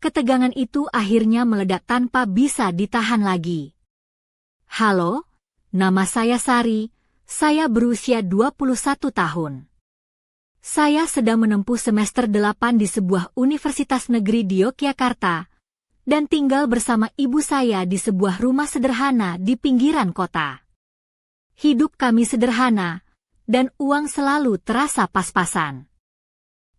Ketegangan itu akhirnya meledak tanpa bisa ditahan lagi. Halo, nama saya Sari, saya berusia 21 tahun. Saya sedang menempuh semester 8 di sebuah universitas negeri di Yogyakarta, dan tinggal bersama ibu saya di sebuah rumah sederhana di pinggiran kota. Hidup kami sederhana, dan uang selalu terasa pas-pasan.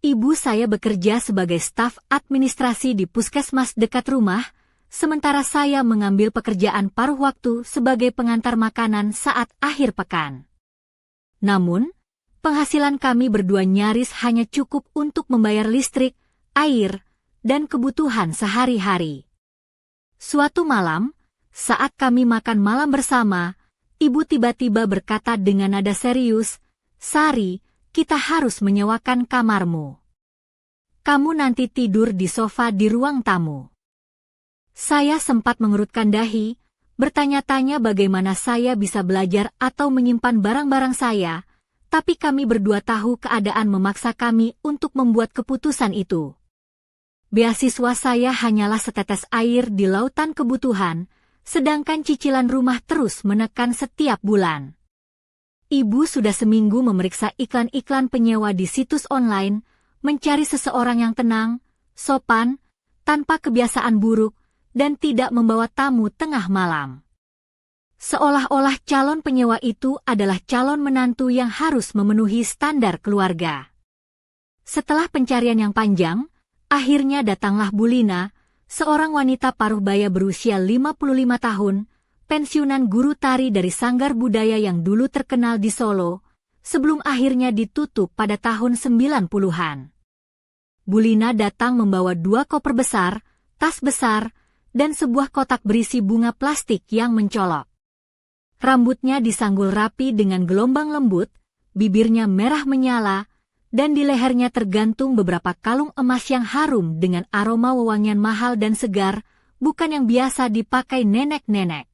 Ibu saya bekerja sebagai staf administrasi di puskesmas dekat rumah, sementara saya mengambil pekerjaan paruh waktu sebagai pengantar makanan saat akhir pekan. Namun, penghasilan kami berdua nyaris hanya cukup untuk membayar listrik, air, dan kebutuhan sehari-hari. Suatu malam, saat kami makan malam bersama, ibu tiba-tiba berkata dengan nada serius, "Sari, kita harus menyewakan kamarmu. Kamu nanti tidur di sofa di ruang tamu." Saya sempat mengerutkan dahi, bertanya-tanya bagaimana saya bisa belajar atau menyimpan barang-barang saya, tapi kami berdua tahu keadaan memaksa kami untuk membuat keputusan itu. Beasiswa saya hanyalah setetes air di lautan kebutuhan, sedangkan cicilan rumah terus menekan setiap bulan. Ibu sudah seminggu memeriksa iklan-iklan penyewa di situs online, mencari seseorang yang tenang, sopan, tanpa kebiasaan buruk, dan tidak membawa tamu tengah malam. Seolah-olah calon penyewa itu adalah calon menantu yang harus memenuhi standar keluarga. Setelah pencarian yang panjang, akhirnya datanglah Bulina, seorang wanita paruh baya berusia 55 tahun, pensiunan guru tari dari Sanggar Budaya yang dulu terkenal di Solo, sebelum akhirnya ditutup pada tahun 90-an. Bulina datang membawa 2 koper besar, tas besar, dan sebuah kotak berisi bunga plastik yang mencolok. Rambutnya disanggul rapi dengan gelombang lembut, bibirnya merah menyala, dan di lehernya tergantung beberapa kalung emas yang harum dengan aroma wewangian mahal dan segar, bukan yang biasa dipakai nenek-nenek.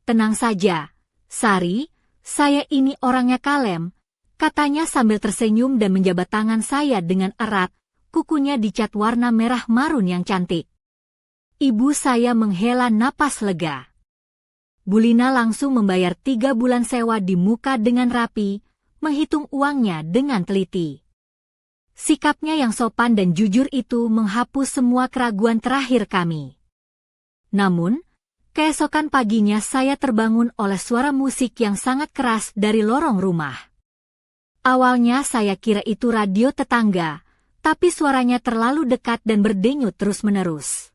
"Tenang saja, Sari, saya ini orangnya kalem," katanya sambil tersenyum dan menjabat tangan saya dengan erat, kukunya dicat warna merah marun yang cantik. Ibu saya menghela napas lega. Bulina langsung membayar 3 bulan sewa di muka dengan rapi, menghitung uangnya dengan teliti. Sikapnya yang sopan dan jujur itu menghapus semua keraguan terakhir kami. Namun, keesokan paginya saya terbangun oleh suara musik yang sangat keras dari lorong rumah. Awalnya saya kira itu radio tetangga, tapi suaranya terlalu dekat dan berdenyut terus-menerus.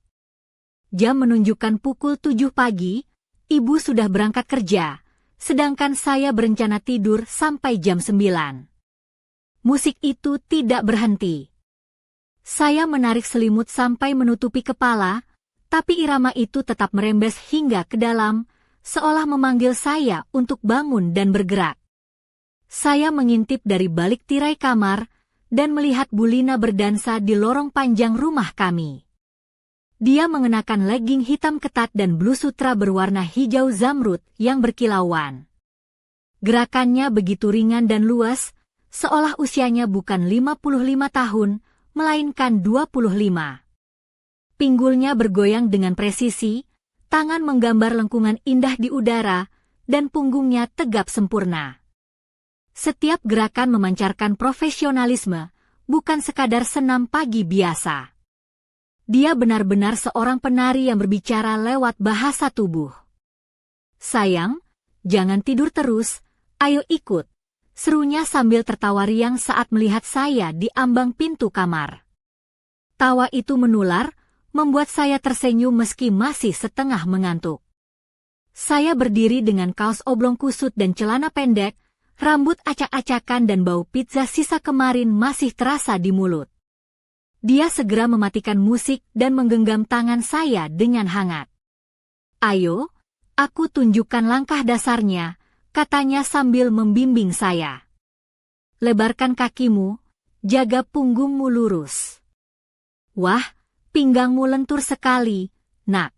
Jam menunjukkan pukul 7 pagi, ibu sudah berangkat kerja, sedangkan saya berencana tidur sampai jam 9. Musik itu tidak berhenti. Saya menarik selimut sampai menutupi kepala, tapi irama itu tetap merembes hingga ke dalam, seolah memanggil saya untuk bangun dan bergerak. Saya mengintip dari balik tirai kamar, dan melihat Bulina berdansa di lorong panjang rumah kami. Dia mengenakan legging hitam ketat dan blus sutra berwarna hijau zamrud yang berkilauan. Gerakannya begitu ringan dan luas, seolah usianya bukan 55 tahun, melainkan 25. Pinggulnya bergoyang dengan presisi, tangan menggambar lengkungan indah di udara, dan punggungnya tegap sempurna. Setiap gerakan memancarkan profesionalisme, bukan sekadar senam pagi biasa. Dia benar-benar seorang penari yang berbicara lewat bahasa tubuh. "Sayang, jangan tidur terus, ayo ikut," serunya sambil tertawa riang saat melihat saya di ambang pintu kamar. Tawa itu menular, membuat saya tersenyum meski masih setengah mengantuk. Saya berdiri dengan kaos oblong kusut dan celana pendek, rambut acak-acakan dan bau pizza sisa kemarin masih terasa di mulut. Dia segera mematikan musik dan menggenggam tangan saya dengan hangat. "Ayo, aku tunjukkan langkah dasarnya," katanya sambil membimbing saya. "Lebarkan kakimu, jaga punggungmu lurus. Wah, pinggangmu lentur sekali, nak."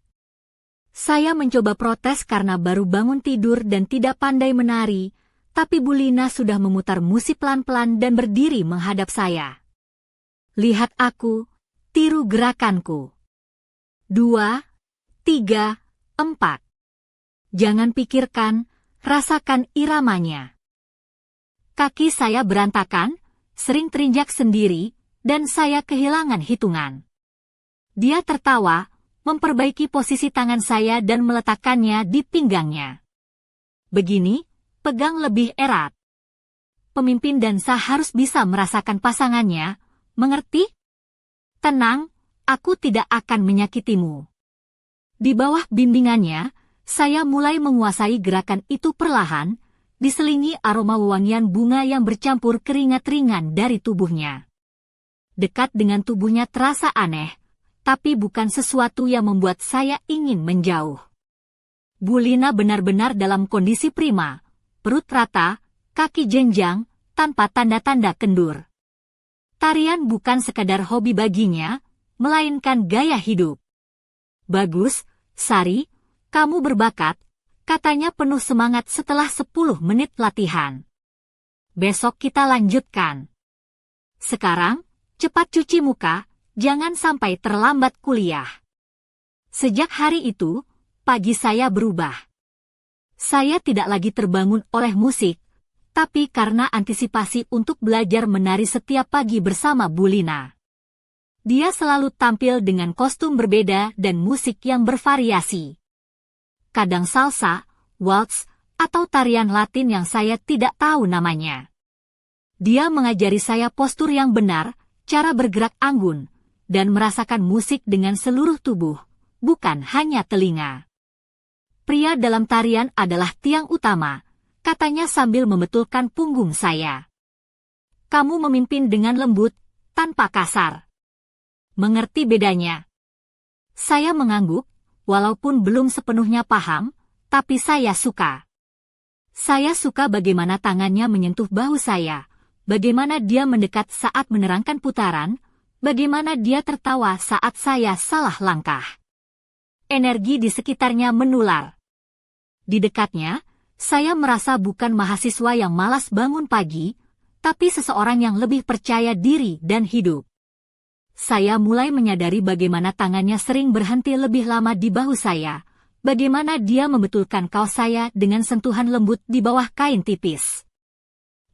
Saya mencoba protes karena baru bangun tidur dan tidak pandai menari, tapi Bulina sudah memutar musik pelan-pelan dan berdiri menghadap saya. "Lihat aku, tiru gerakanku." 2, 3, 4. Jangan pikirkan, rasakan iramanya. Kaki saya berantakan, sering terinjak sendiri, dan saya kehilangan hitungan. Dia tertawa, memperbaiki posisi tangan saya dan meletakkannya di pinggangnya. Begini, pegang lebih erat. Pemimpin dansa harus bisa merasakan pasangannya, mengerti? Tenang, aku tidak akan menyakitimu. Di bawah bimbingannya, saya mulai menguasai gerakan itu perlahan, diselingi aroma wewangian bunga yang bercampur keringat ringan dari tubuhnya. Dekat dengan tubuhnya terasa aneh, tapi bukan sesuatu yang membuat saya ingin menjauh. Bu Lina benar-benar dalam kondisi prima, perut rata, kaki jenjang, tanpa tanda-tanda kendur. Tarian bukan sekadar hobi baginya, melainkan gaya hidup. Bagus, Sari, kamu berbakat, katanya penuh semangat setelah 10 menit latihan. Besok kita lanjutkan. Sekarang, cepat cuci muka, jangan sampai terlambat kuliah. Sejak hari itu, pagi saya berubah. Saya tidak lagi terbangun oleh musik, tapi karena antisipasi untuk belajar menari setiap pagi bersama Bu Lina. Dia selalu tampil dengan kostum berbeda dan musik yang bervariasi. Kadang salsa, waltz, atau tarian Latin yang saya tidak tahu namanya. Dia mengajari saya postur yang benar, cara bergerak anggun, dan merasakan musik dengan seluruh tubuh, bukan hanya telinga. Pria dalam tarian adalah tiang utama, katanya sambil membetulkan punggung saya. Kamu memimpin dengan lembut, tanpa kasar. Mengerti bedanya? Saya mengangguk, walaupun belum sepenuhnya paham, tapi saya suka. Saya suka bagaimana tangannya menyentuh bahu saya, bagaimana dia mendekat saat menerangkan putaran, bagaimana dia tertawa saat saya salah langkah. Energi di sekitarnya menular. Di dekatnya, saya merasa bukan mahasiswa yang malas bangun pagi, tapi seseorang yang lebih percaya diri dan hidup. Saya mulai menyadari bagaimana tangannya sering berhenti lebih lama di bahu saya, bagaimana dia membetulkan kaos saya dengan sentuhan lembut di bawah kain tipis.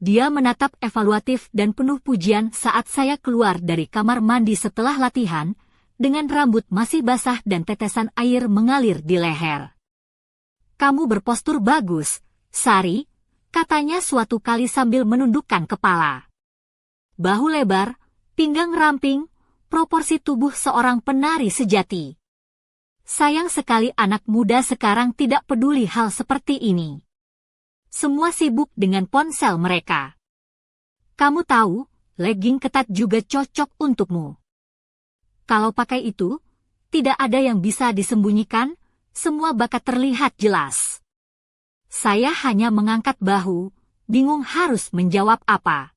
Dia menatap evaluatif dan penuh pujian saat saya keluar dari kamar mandi setelah latihan, dengan rambut masih basah dan tetesan air mengalir di leher. Kamu berpostur bagus, Sari, katanya suatu kali sambil menundukkan kepala. Bahu lebar, pinggang ramping, proporsi tubuh seorang penari sejati. Sayang sekali anak muda sekarang tidak peduli hal seperti ini. Semua sibuk dengan ponsel mereka. Kamu tahu, legging ketat juga cocok untukmu. Kalau pakai itu, tidak ada yang bisa disembunyikan, semua bakat terlihat jelas. Saya hanya mengangkat bahu, bingung harus menjawab apa.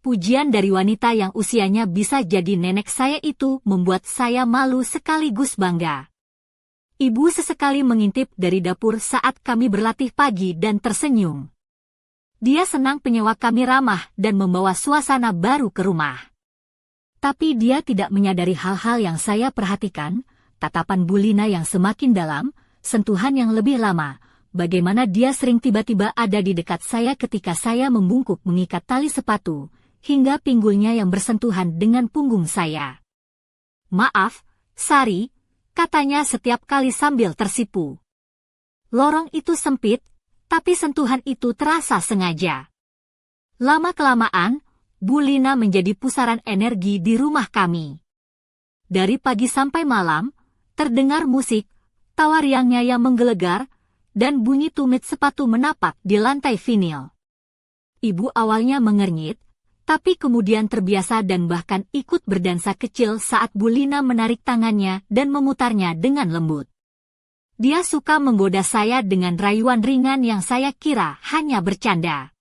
Pujian dari wanita yang usianya bisa jadi nenek saya itu membuat saya malu sekaligus bangga. Ibu sesekali mengintip dari dapur saat kami berlatih pagi dan tersenyum. Dia senang penyewa kami ramah dan membawa suasana baru ke rumah. Tapi dia tidak menyadari hal-hal yang saya perhatikan, tatapan Bu Lina yang semakin dalam, sentuhan yang lebih lama, bagaimana dia sering tiba-tiba ada di dekat saya ketika saya membungkuk mengikat tali sepatu, hingga pinggulnya yang bersentuhan dengan punggung saya. Maaf, Sari, katanya setiap kali sambil tersipu. Lorong itu sempit, tapi sentuhan itu terasa sengaja. Lama-kelamaan, Bu Lina menjadi pusaran energi di rumah kami. Dari pagi sampai malam, terdengar musik, tawa riangnya yang menggelegar, dan bunyi tumit sepatu menapak di lantai vinil. Ibu awalnya mengernyit, tapi kemudian terbiasa dan bahkan ikut berdansa kecil saat Bu Lina menarik tangannya dan memutarnya dengan lembut. Dia suka menggoda saya dengan rayuan ringan yang saya kira hanya bercanda.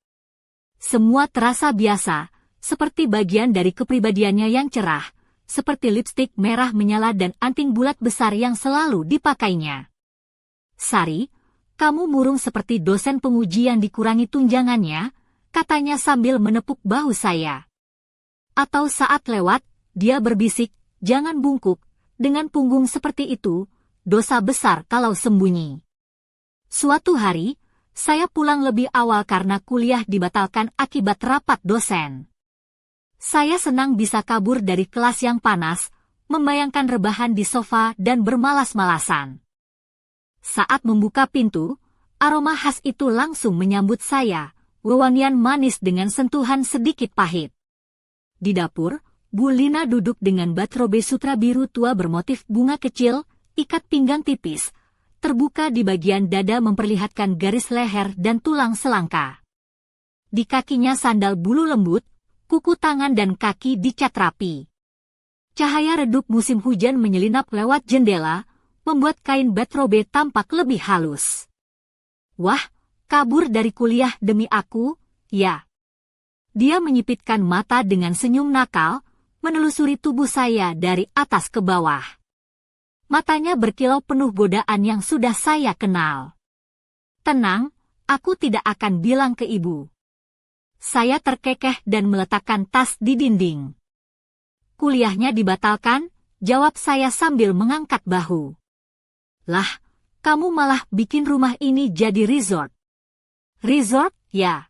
Semua terasa biasa, seperti bagian dari kepribadiannya yang cerah, seperti lipstik merah menyala dan anting bulat besar yang selalu dipakainya. Sari, kamu murung seperti dosen penguji yang dikurangi tunjangannya, katanya sambil menepuk bahu saya. Atau saat lewat, dia berbisik, jangan bungkuk, dengan punggung seperti itu, dosa besar kalau sembunyi. Suatu hari, saya pulang lebih awal karena kuliah dibatalkan akibat rapat dosen. Saya senang bisa kabur dari kelas yang panas, membayangkan rebahan di sofa dan bermalas-malasan. Saat membuka pintu, aroma khas itu langsung menyambut saya, wewangian manis dengan sentuhan sedikit pahit. Di dapur, Bu Lina duduk dengan bathrobe sutra biru tua bermotif bunga kecil, ikat pinggang tipis, terbuka di bagian dada memperlihatkan garis leher dan tulang selangka. Di kakinya sandal bulu lembut, kuku tangan dan kaki dicat rapi. Cahaya redup musim hujan menyelinap lewat jendela, membuat kain bathrobe tampak lebih halus. Wah, kabur dari kuliah demi aku, ya. Dia menyipitkan mata dengan senyum nakal, menelusuri tubuh saya dari atas ke bawah. Matanya berkilau penuh godaan yang sudah saya kenal. Tenang, aku tidak akan bilang ke ibu. Saya terkekeh dan meletakkan tas di dinding. Kuliahnya dibatalkan, jawab saya sambil mengangkat bahu. Lah, kamu malah bikin rumah ini jadi resort. Resort, ya.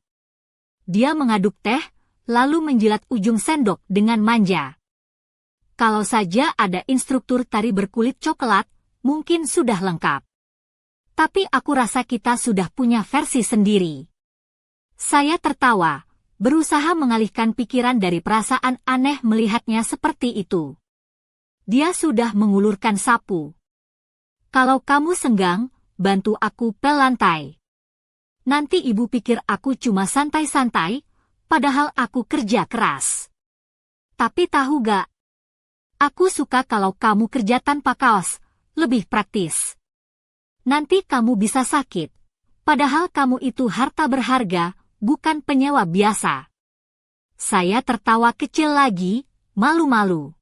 Dia mengaduk teh, lalu menjilat ujung sendok dengan manja. Kalau saja ada instruktur tari berkulit coklat, mungkin sudah lengkap. Tapi aku rasa kita sudah punya versi sendiri. Saya tertawa, berusaha mengalihkan pikiran dari perasaan aneh melihatnya seperti itu. Dia sudah mengulurkan sapu. Kalau kamu senggang, bantu aku pel lantai. Nanti ibu pikir aku cuma santai-santai, padahal aku kerja keras. Tapi tahu gak? Aku suka kalau kamu kerja tanpa kaos, lebih praktis. Nanti kamu bisa sakit, padahal kamu itu harta berharga, bukan penyewa biasa. Saya tertawa kecil lagi, malu-malu.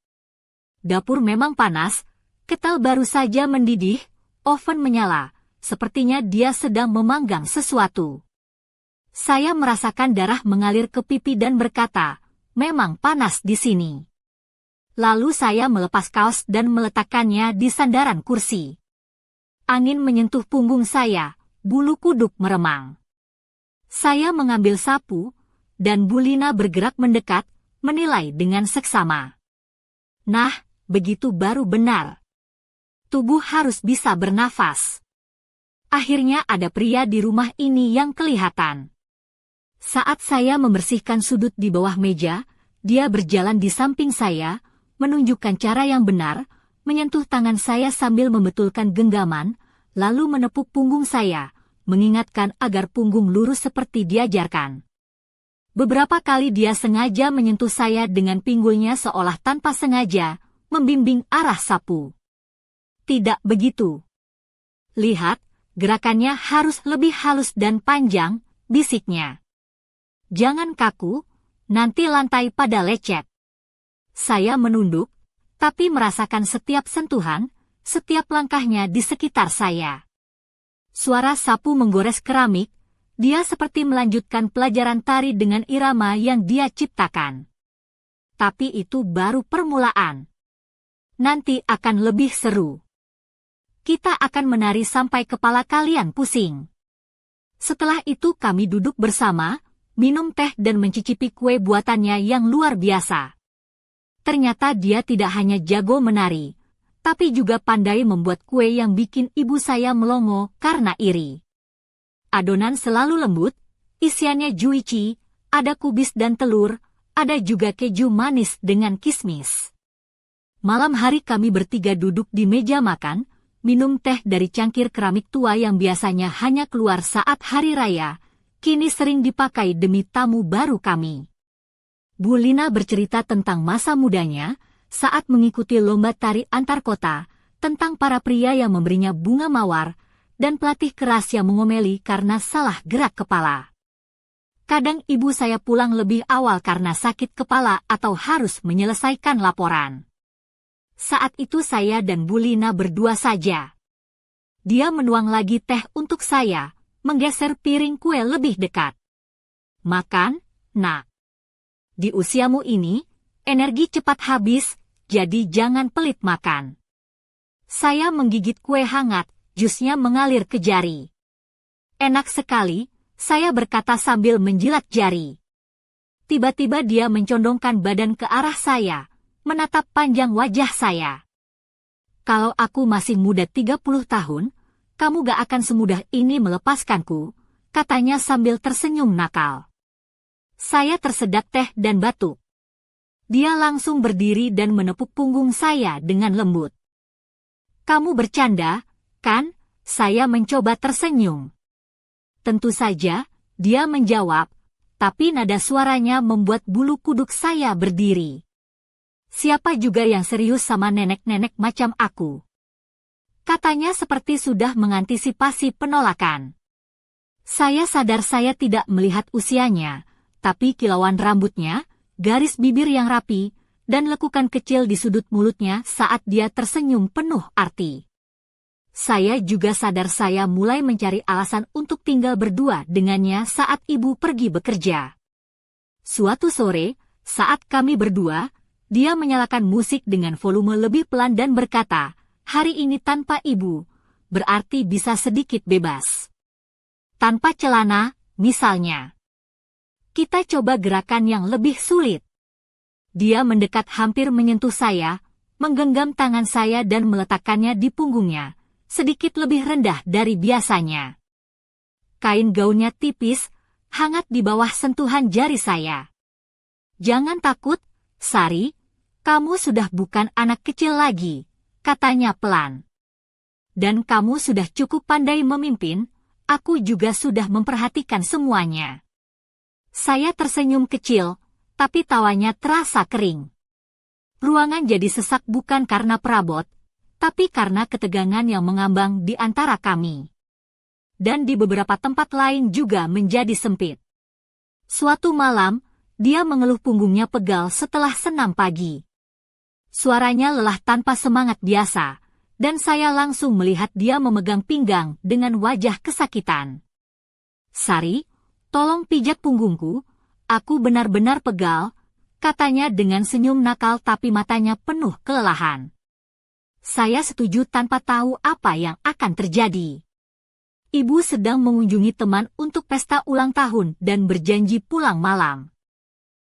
Dapur memang panas, ketel baru saja mendidih, oven menyala, sepertinya dia sedang memanggang sesuatu. Saya merasakan darah mengalir ke pipi dan berkata, memang panas di sini. Lalu saya melepas kaos dan meletakkannya di sandaran kursi. Angin menyentuh punggung saya, bulu kuduk meremang. Saya mengambil sapu, dan Bu Lina bergerak mendekat, menilai dengan seksama. Nah, begitu baru benar. Tubuh harus bisa bernafas. Akhirnya ada pria di rumah ini yang kelihatan. Saat saya membersihkan sudut di bawah meja, dia berjalan di samping saya, menunjukkan cara yang benar, menyentuh tangan saya sambil membetulkan genggaman, lalu menepuk punggung saya, mengingatkan agar punggung lurus seperti diajarkan. Beberapa kali dia sengaja menyentuh saya dengan pinggulnya seolah tanpa sengaja, membimbing arah sapu. Tidak begitu. Lihat, gerakannya harus lebih halus dan panjang, bisiknya. Jangan kaku, nanti lantai pada lecet. Saya menunduk, tapi merasakan setiap sentuhan, setiap langkahnya di sekitar saya. Suara sapu menggores keramik, dia seperti melanjutkan pelajaran tari dengan irama yang dia ciptakan. Tapi itu baru permulaan. Nanti akan lebih seru. Kita akan menari sampai kepala kalian pusing. Setelah itu kami duduk bersama, minum teh dan mencicipi kue buatannya yang luar biasa. Ternyata dia tidak hanya jago menari, tapi juga pandai membuat kue yang bikin ibu saya melongo karena iri. Adonan selalu lembut, isiannya juicy, ada kubis dan telur, ada juga keju manis dengan kismis. Malam hari kami bertiga duduk di meja makan, minum teh dari cangkir keramik tua yang biasanya hanya keluar saat hari raya, kini sering dipakai demi tamu baru kami. Bu Lina bercerita tentang masa mudanya, saat mengikuti lomba tari antar kota, tentang para pria yang memberinya bunga mawar, dan pelatih keras yang mengomeli karena salah gerak kepala. Kadang ibu saya pulang lebih awal karena sakit kepala atau harus menyelesaikan laporan. Saat itu saya dan Bu Lina berdua saja. Dia menuang lagi teh untuk saya, menggeser piring kue lebih dekat. Makan, nak. Di usiamu ini, energi cepat habis, jadi jangan pelit makan. Saya menggigit kue hangat, jusnya mengalir ke jari. Enak sekali, saya berkata sambil menjilat jari. Tiba-tiba dia mencondongkan badan ke arah saya, menatap panjang wajah saya. Kalau aku masih muda 30 tahun, kamu gak akan semudah ini melepaskanku, katanya sambil tersenyum nakal. Saya tersedak teh dan batuk. Dia langsung berdiri dan menepuk punggung saya dengan lembut. Kamu bercanda, kan? Saya mencoba tersenyum. Tentu saja, dia menjawab, tapi nada suaranya membuat bulu kuduk saya berdiri. Siapa juga yang serius sama nenek-nenek macam aku? Katanya seperti sudah mengantisipasi penolakan. Saya sadar saya tidak melihat usianya, tapi kilauan rambutnya, garis bibir yang rapi, dan lekukan kecil di sudut mulutnya saat dia tersenyum penuh arti. Saya juga sadar saya mulai mencari alasan untuk tinggal berdua dengannya saat ibu pergi bekerja. Suatu sore, saat kami berdua, dia menyalakan musik dengan volume lebih pelan dan berkata, hari ini tanpa ibu, berarti bisa sedikit bebas. Tanpa celana, misalnya. Kita coba gerakan yang lebih sulit. Dia mendekat hampir menyentuh saya, menggenggam tangan saya dan meletakkannya di punggungnya, sedikit lebih rendah dari biasanya. Kain gaunnya tipis, hangat di bawah sentuhan jari saya. Jangan takut, Sari, kamu sudah bukan anak kecil lagi, katanya pelan. Dan kamu sudah cukup pandai memimpin, aku juga sudah memperhatikan semuanya. Saya tersenyum kecil, tapi tawanya terasa kering. Ruangan jadi sesak bukan karena perabot, tapi karena ketegangan yang mengambang di antara kami. Dan di beberapa tempat lain juga menjadi sempit. Suatu malam, dia mengeluh punggungnya pegal setelah senam pagi. Suaranya lelah tanpa semangat biasa, dan saya langsung melihat dia memegang pinggang dengan wajah kesakitan. Sari, tolong pijat punggungku. Aku benar-benar pegal, katanya dengan senyum nakal tapi matanya penuh kelelahan. Saya setuju tanpa tahu apa yang akan terjadi. Ibu sedang mengunjungi teman untuk pesta ulang tahun dan berjanji pulang malam.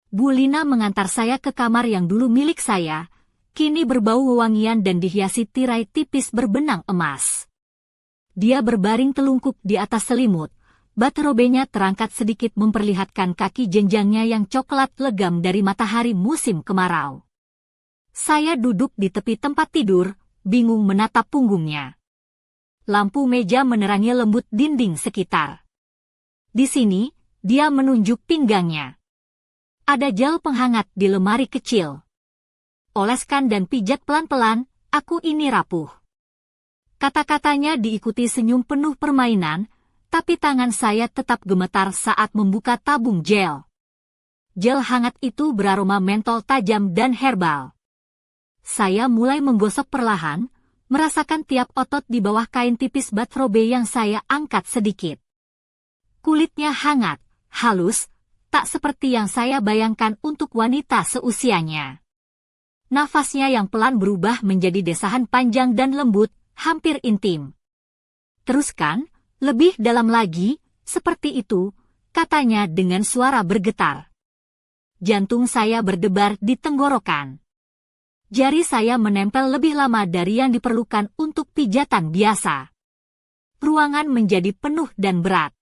Bu Lina mengantar saya ke kamar yang dulu milik saya, kini berbau wewangian dan dihiasi tirai tipis berbenang emas. Dia berbaring telungkup di atas selimut. Baterobenya terangkat sedikit memperlihatkan kaki jenjangnya yang coklat legam dari matahari musim kemarau. Saya duduk di tepi tempat tidur, bingung menatap punggungnya. Lampu meja menerangi lembut dinding sekitar. Di sini, dia menunjuk pinggangnya. Ada gel penghangat di lemari kecil. Oleskan dan pijat pelan-pelan, aku ini rapuh. Kata-katanya diikuti senyum penuh permainan, tapi tangan saya tetap gemetar saat membuka tabung gel. Gel hangat itu beraroma mentol tajam dan herbal. Saya mulai menggosok perlahan, merasakan tiap otot di bawah kain tipis bathrobe yang saya angkat sedikit. Kulitnya hangat, halus, tak seperti yang saya bayangkan untuk wanita seusianya. Nafasnya yang pelan berubah menjadi desahan panjang dan lembut, hampir intim. Teruskan, lebih dalam lagi, seperti itu, katanya dengan suara bergetar. Jantung saya berdebar di tenggorokan. Jari saya menempel lebih lama dari yang diperlukan untuk pijatan biasa. Ruangan menjadi penuh dan berat.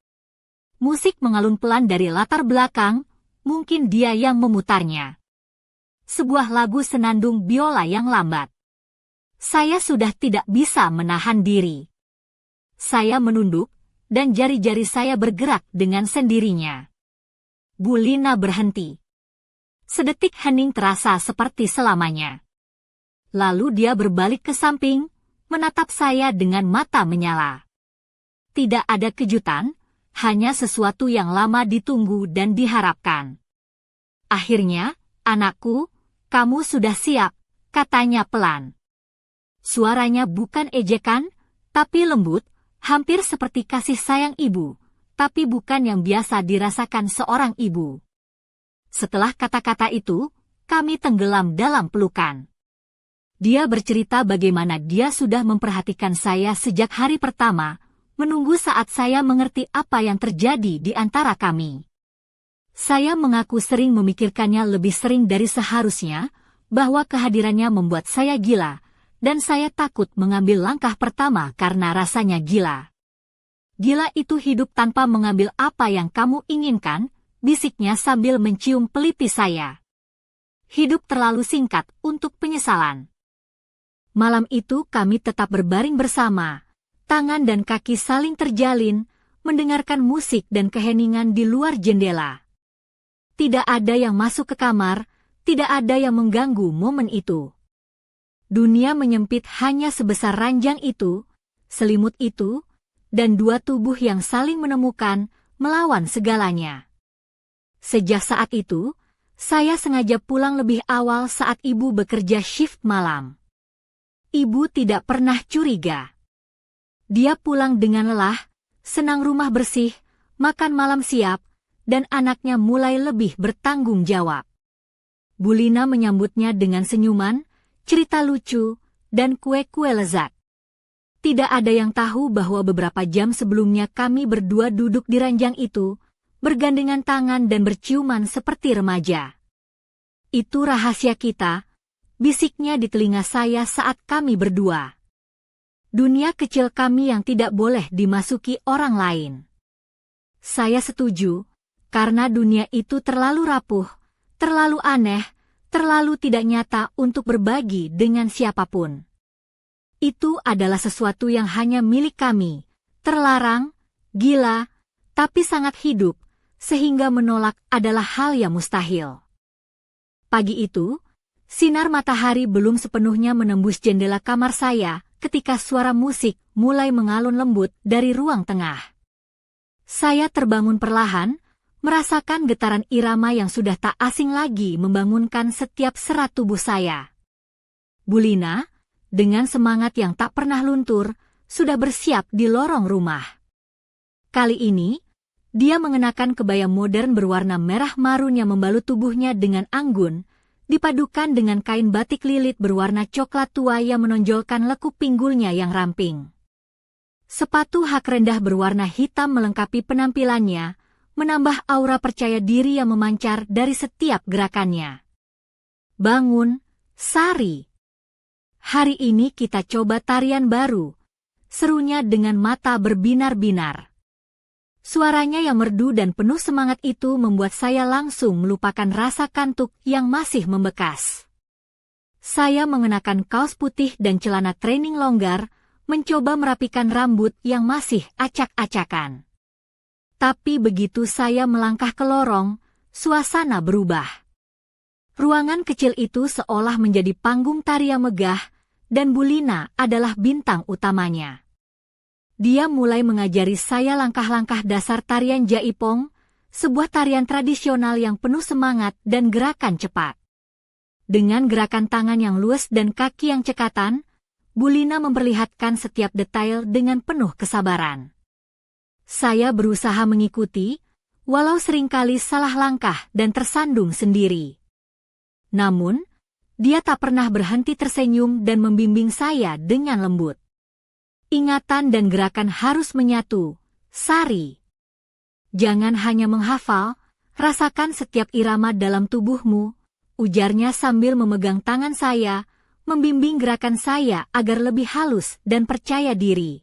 Musik mengalun pelan dari latar belakang, mungkin dia yang memutarnya. Sebuah lagu senandung biola yang lambat. Saya sudah tidak bisa menahan diri. Saya menunduk, dan jari-jari saya bergerak dengan sendirinya. Bu Lina berhenti. Sedetik hening terasa seperti selamanya. Lalu dia berbalik ke samping, menatap saya dengan mata menyala. Tidak ada kejutan, hanya sesuatu yang lama ditunggu dan diharapkan. Akhirnya, anakku, kamu sudah siap, katanya pelan. Suaranya bukan ejekan, tapi lembut, hampir seperti kasih sayang ibu, tapi bukan yang biasa dirasakan seorang ibu. Setelah kata-kata itu, kami tenggelam dalam pelukan. Dia bercerita bagaimana dia sudah memperhatikan saya sejak hari pertama, menunggu saat saya mengerti apa yang terjadi di antara kami. Saya mengaku sering memikirkannya lebih sering dari seharusnya, bahwa kehadirannya membuat saya gila, dan saya takut mengambil langkah pertama karena rasanya gila. Gila itu hidup tanpa mengambil apa yang kamu inginkan, bisiknya sambil mencium pelipis saya. Hidup terlalu singkat untuk penyesalan. Malam itu kami tetap berbaring bersama, tangan dan kaki saling terjalin, mendengarkan musik dan keheningan di luar jendela. Tidak ada yang masuk ke kamar, tidak ada yang mengganggu momen itu. Dunia menyempit hanya sebesar ranjang itu, selimut itu, dan dua tubuh yang saling menemukan, melawan segalanya. Sejak saat itu, saya sengaja pulang lebih awal saat ibu bekerja shift malam. Ibu tidak pernah curiga. Dia pulang dengan lelah, senang rumah bersih, makan malam siap, dan anaknya mulai lebih bertanggung jawab. Bulina menyambutnya dengan senyuman, cerita lucu, dan kue-kue lezat. Tidak ada yang tahu bahwa beberapa jam sebelumnya kami berdua duduk di ranjang itu, bergandengan tangan dan berciuman seperti remaja. Itu rahasia kita, bisiknya di telinga saya saat kami berdua. Dunia kecil kami yang tidak boleh dimasuki orang lain. Saya setuju, karena dunia itu terlalu rapuh, terlalu aneh, terlalu tidak nyata untuk berbagi dengan siapapun. Itu adalah sesuatu yang hanya milik kami, terlarang, gila, tapi sangat hidup, sehingga menolak adalah hal yang mustahil. Pagi itu, sinar matahari belum sepenuhnya menembus jendela kamar saya ketika suara musik mulai mengalun lembut dari ruang tengah. Saya terbangun perlahan, merasakan getaran irama yang sudah tak asing lagi membangunkan setiap serat tubuh saya. Bulina, dengan semangat yang tak pernah luntur, sudah bersiap di lorong rumah. Kali ini, dia mengenakan kebaya modern berwarna merah marun yang membalut tubuhnya dengan anggun, dipadukan dengan kain batik lilit berwarna coklat tua yang menonjolkan lekuk pinggulnya yang ramping. Sepatu hak rendah berwarna hitam melengkapi penampilannya, menambah aura percaya diri yang memancar dari setiap gerakannya. Bangun, Sari. Hari ini kita coba tarian baru, serunya dengan mata berbinar-binar. Suaranya yang merdu dan penuh semangat itu membuat saya langsung melupakan rasa kantuk yang masih membekas. Saya mengenakan kaos putih dan celana training longgar, mencoba merapikan rambut yang masih acak-acakan. Tapi begitu saya melangkah ke lorong, suasana berubah. Ruangan kecil itu seolah menjadi panggung tarian megah, dan Bulina adalah bintang utamanya. Dia mulai mengajari saya langkah-langkah dasar tarian jaipong, sebuah tarian tradisional yang penuh semangat dan gerakan cepat. Dengan gerakan tangan yang luas dan kaki yang cekatan, Bulina memperlihatkan setiap detail dengan penuh kesabaran. Saya berusaha mengikuti, walau seringkali salah langkah dan tersandung sendiri. Namun, dia tak pernah berhenti tersenyum dan membimbing saya dengan lembut. Ingatan dan gerakan harus menyatu, Sari. Jangan hanya menghafal, rasakan setiap irama dalam tubuhmu, ujarnya sambil memegang tangan saya, membimbing gerakan saya agar lebih halus dan percaya diri.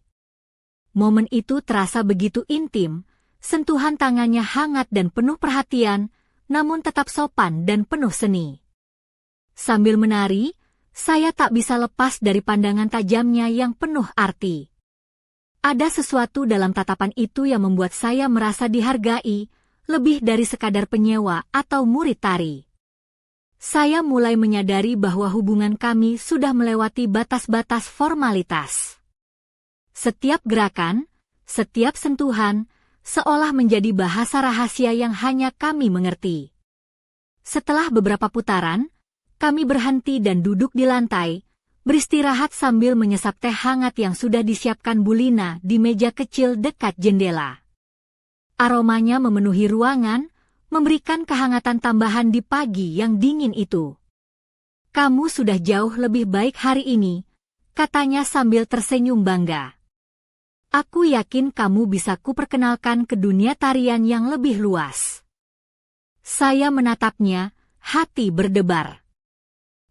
Momen itu terasa begitu intim, sentuhan tangannya hangat dan penuh perhatian, namun tetap sopan dan penuh seni. Sambil menari, saya tak bisa lepas dari pandangan tajamnya yang penuh arti. Ada sesuatu dalam tatapan itu yang membuat saya merasa dihargai, lebih dari sekadar penyewa atau murid tari. Saya mulai menyadari bahwa hubungan kami sudah melewati batas-batas formalitas. Setiap gerakan, setiap sentuhan, seolah menjadi bahasa rahasia yang hanya kami mengerti. Setelah beberapa putaran, kami berhenti dan duduk di lantai, beristirahat sambil menyesap teh hangat yang sudah disiapkan Bulina di meja kecil dekat jendela. Aromanya memenuhi ruangan, memberikan kehangatan tambahan di pagi yang dingin itu. Kamu sudah jauh lebih baik hari ini, katanya sambil tersenyum bangga. Aku yakin kamu bisa kuperkenalkan ke dunia tarian yang lebih luas. Saya menatapnya, hati berdebar.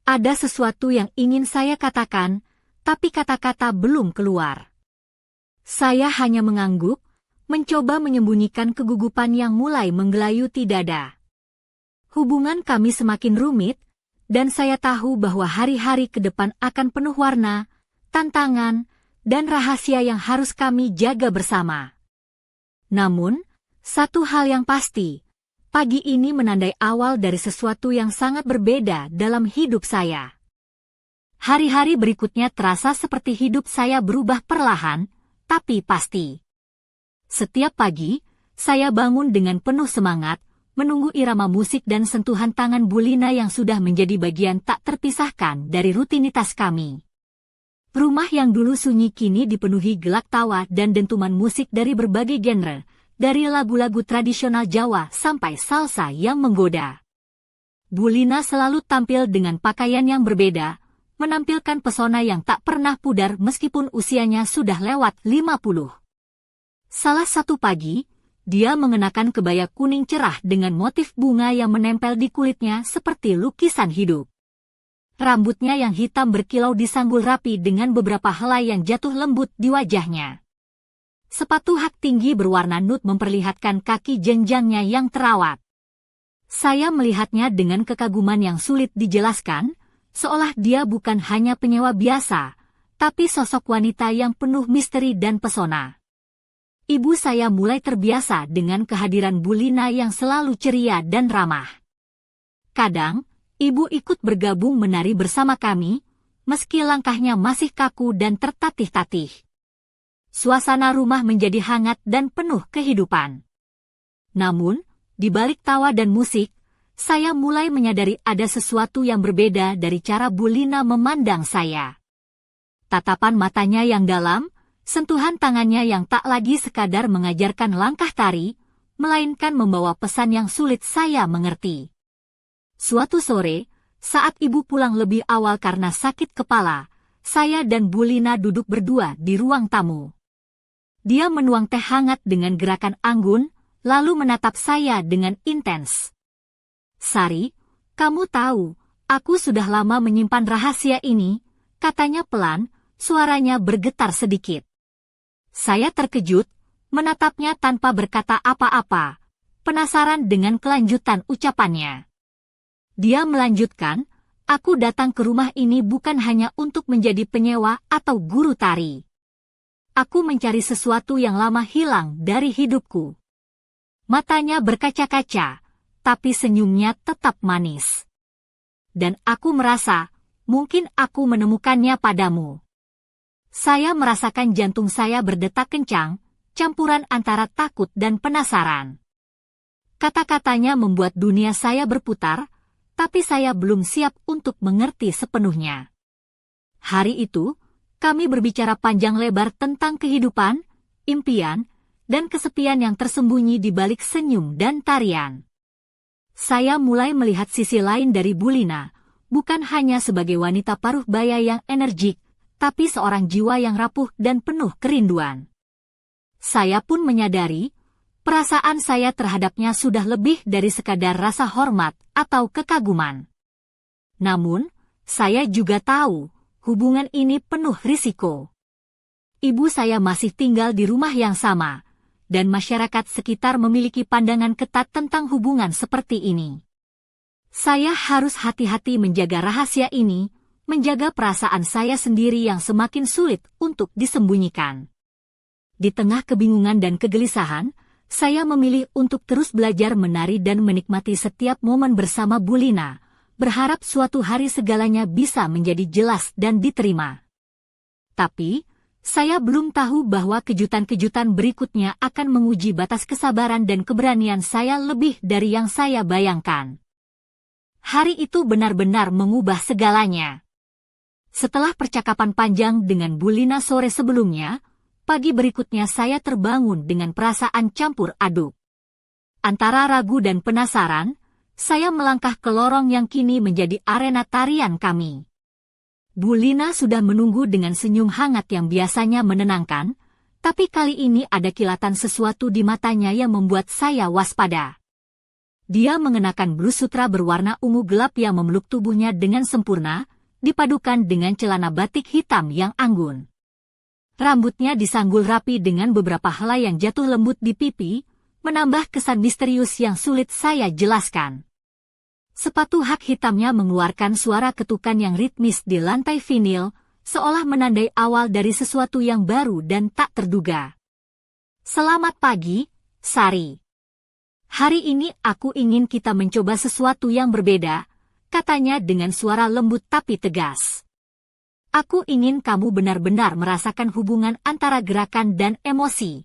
Ada sesuatu yang ingin saya katakan, tapi kata-kata belum keluar. Saya hanya mengangguk, mencoba menyembunyikan kegugupan yang mulai menggelayuti dada. Hubungan kami semakin rumit, dan saya tahu bahwa hari-hari ke depan akan penuh warna, tantangan, dan rahasia yang harus kami jaga bersama. Namun, satu hal yang pasti, pagi ini menandai awal dari sesuatu yang sangat berbeda dalam hidup saya. Hari-hari berikutnya terasa seperti hidup saya berubah perlahan, tapi pasti. Setiap pagi, saya bangun dengan penuh semangat, menunggu irama musik dan sentuhan tangan Bu Lina yang sudah menjadi bagian tak terpisahkan dari rutinitas kami. Rumah yang dulu sunyi kini dipenuhi gelak tawa dan dentuman musik dari berbagai genre, dari lagu-lagu tradisional Jawa sampai salsa yang menggoda. Bu Lina selalu tampil dengan pakaian yang berbeda, menampilkan pesona yang tak pernah pudar meskipun usianya sudah lewat 50. Salah satu pagi, dia mengenakan kebaya kuning cerah dengan motif bunga yang menempel di kulitnya seperti lukisan hidup. Rambutnya yang hitam berkilau disanggul rapi dengan beberapa helai yang jatuh lembut di wajahnya. Sepatu hak tinggi berwarna nude memperlihatkan kaki jenjangnya yang terawat. Saya melihatnya dengan kekaguman yang sulit dijelaskan, seolah dia bukan hanya penyewa biasa, tapi sosok wanita yang penuh misteri dan pesona. Ibu saya mulai terbiasa dengan kehadiran Bu Lina yang selalu ceria dan ramah. Kadang, ibu ikut bergabung menari bersama kami, meski langkahnya masih kaku dan tertatih-tatih. Suasana rumah menjadi hangat dan penuh kehidupan. Namun, di balik tawa dan musik, saya mulai menyadari ada sesuatu yang berbeda dari cara Bu Lina memandang saya. Tatapan matanya yang dalam, sentuhan tangannya yang tak lagi sekadar mengajarkan langkah tari, melainkan membawa pesan yang sulit saya mengerti. Suatu sore, saat ibu pulang lebih awal karena sakit kepala, saya dan Bu Lina duduk berdua di ruang tamu. Dia menuang teh hangat dengan gerakan anggun, lalu menatap saya dengan intens. Sari, kamu tahu, aku sudah lama menyimpan rahasia ini, katanya pelan, suaranya bergetar sedikit. Saya terkejut, menatapnya tanpa berkata apa-apa, penasaran dengan kelanjutan ucapannya. Dia melanjutkan, aku datang ke rumah ini bukan hanya untuk menjadi penyewa atau guru tari. Aku mencari sesuatu yang lama hilang dari hidupku. Matanya berkaca-kaca, tapi senyumnya tetap manis. Dan aku merasa, mungkin aku menemukannya padamu. Saya merasakan jantung saya berdetak kencang, campuran antara takut dan penasaran. Kata-katanya membuat dunia saya berputar, tapi saya belum siap untuk mengerti sepenuhnya. Hari itu, kami berbicara panjang lebar tentang kehidupan, impian, dan kesepian yang tersembunyi di balik senyum dan tarian. Saya mulai melihat sisi lain dari Bu Lina, bukan hanya sebagai wanita paruh baya yang energik, tapi seorang jiwa yang rapuh dan penuh kerinduan. Saya pun menyadari, perasaan saya terhadapnya sudah lebih dari sekadar rasa hormat atau kekaguman. Namun, saya juga tahu, hubungan ini penuh risiko. Ibu saya masih tinggal di rumah yang sama, dan masyarakat sekitar memiliki pandangan ketat tentang hubungan seperti ini. Saya harus hati-hati menjaga rahasia ini, menjaga perasaan saya sendiri yang semakin sulit untuk disembunyikan. Di tengah kebingungan dan kegelisahan, saya memilih untuk terus belajar menari dan menikmati setiap momen bersama Bu Lina, berharap suatu hari segalanya bisa menjadi jelas dan diterima. Tapi, saya belum tahu bahwa kejutan-kejutan berikutnya akan menguji batas kesabaran dan keberanian saya lebih dari yang saya bayangkan. Hari itu benar-benar mengubah segalanya. Setelah percakapan panjang dengan Bu Lina sore sebelumnya, pagi berikutnya saya terbangun dengan perasaan campur aduk. Antara ragu dan penasaran, saya melangkah ke lorong yang kini menjadi arena tarian kami. Bu Lina sudah menunggu dengan senyum hangat yang biasanya menenangkan, tapi kali ini ada kilatan sesuatu di matanya yang membuat saya waspada. Dia mengenakan blus sutra berwarna ungu gelap yang memeluk tubuhnya dengan sempurna, dipadukan dengan celana batik hitam yang anggun. Rambutnya disanggul rapi dengan beberapa helai yang jatuh lembut di pipi, menambah kesan misterius yang sulit saya jelaskan. Sepatu hak hitamnya mengeluarkan suara ketukan yang ritmis di lantai vinil, seolah menandai awal dari sesuatu yang baru dan tak terduga. Selamat pagi, Sari. Hari ini aku ingin kita mencoba sesuatu yang berbeda, katanya dengan suara lembut tapi tegas. Aku ingin kamu benar-benar merasakan hubungan antara gerakan dan emosi.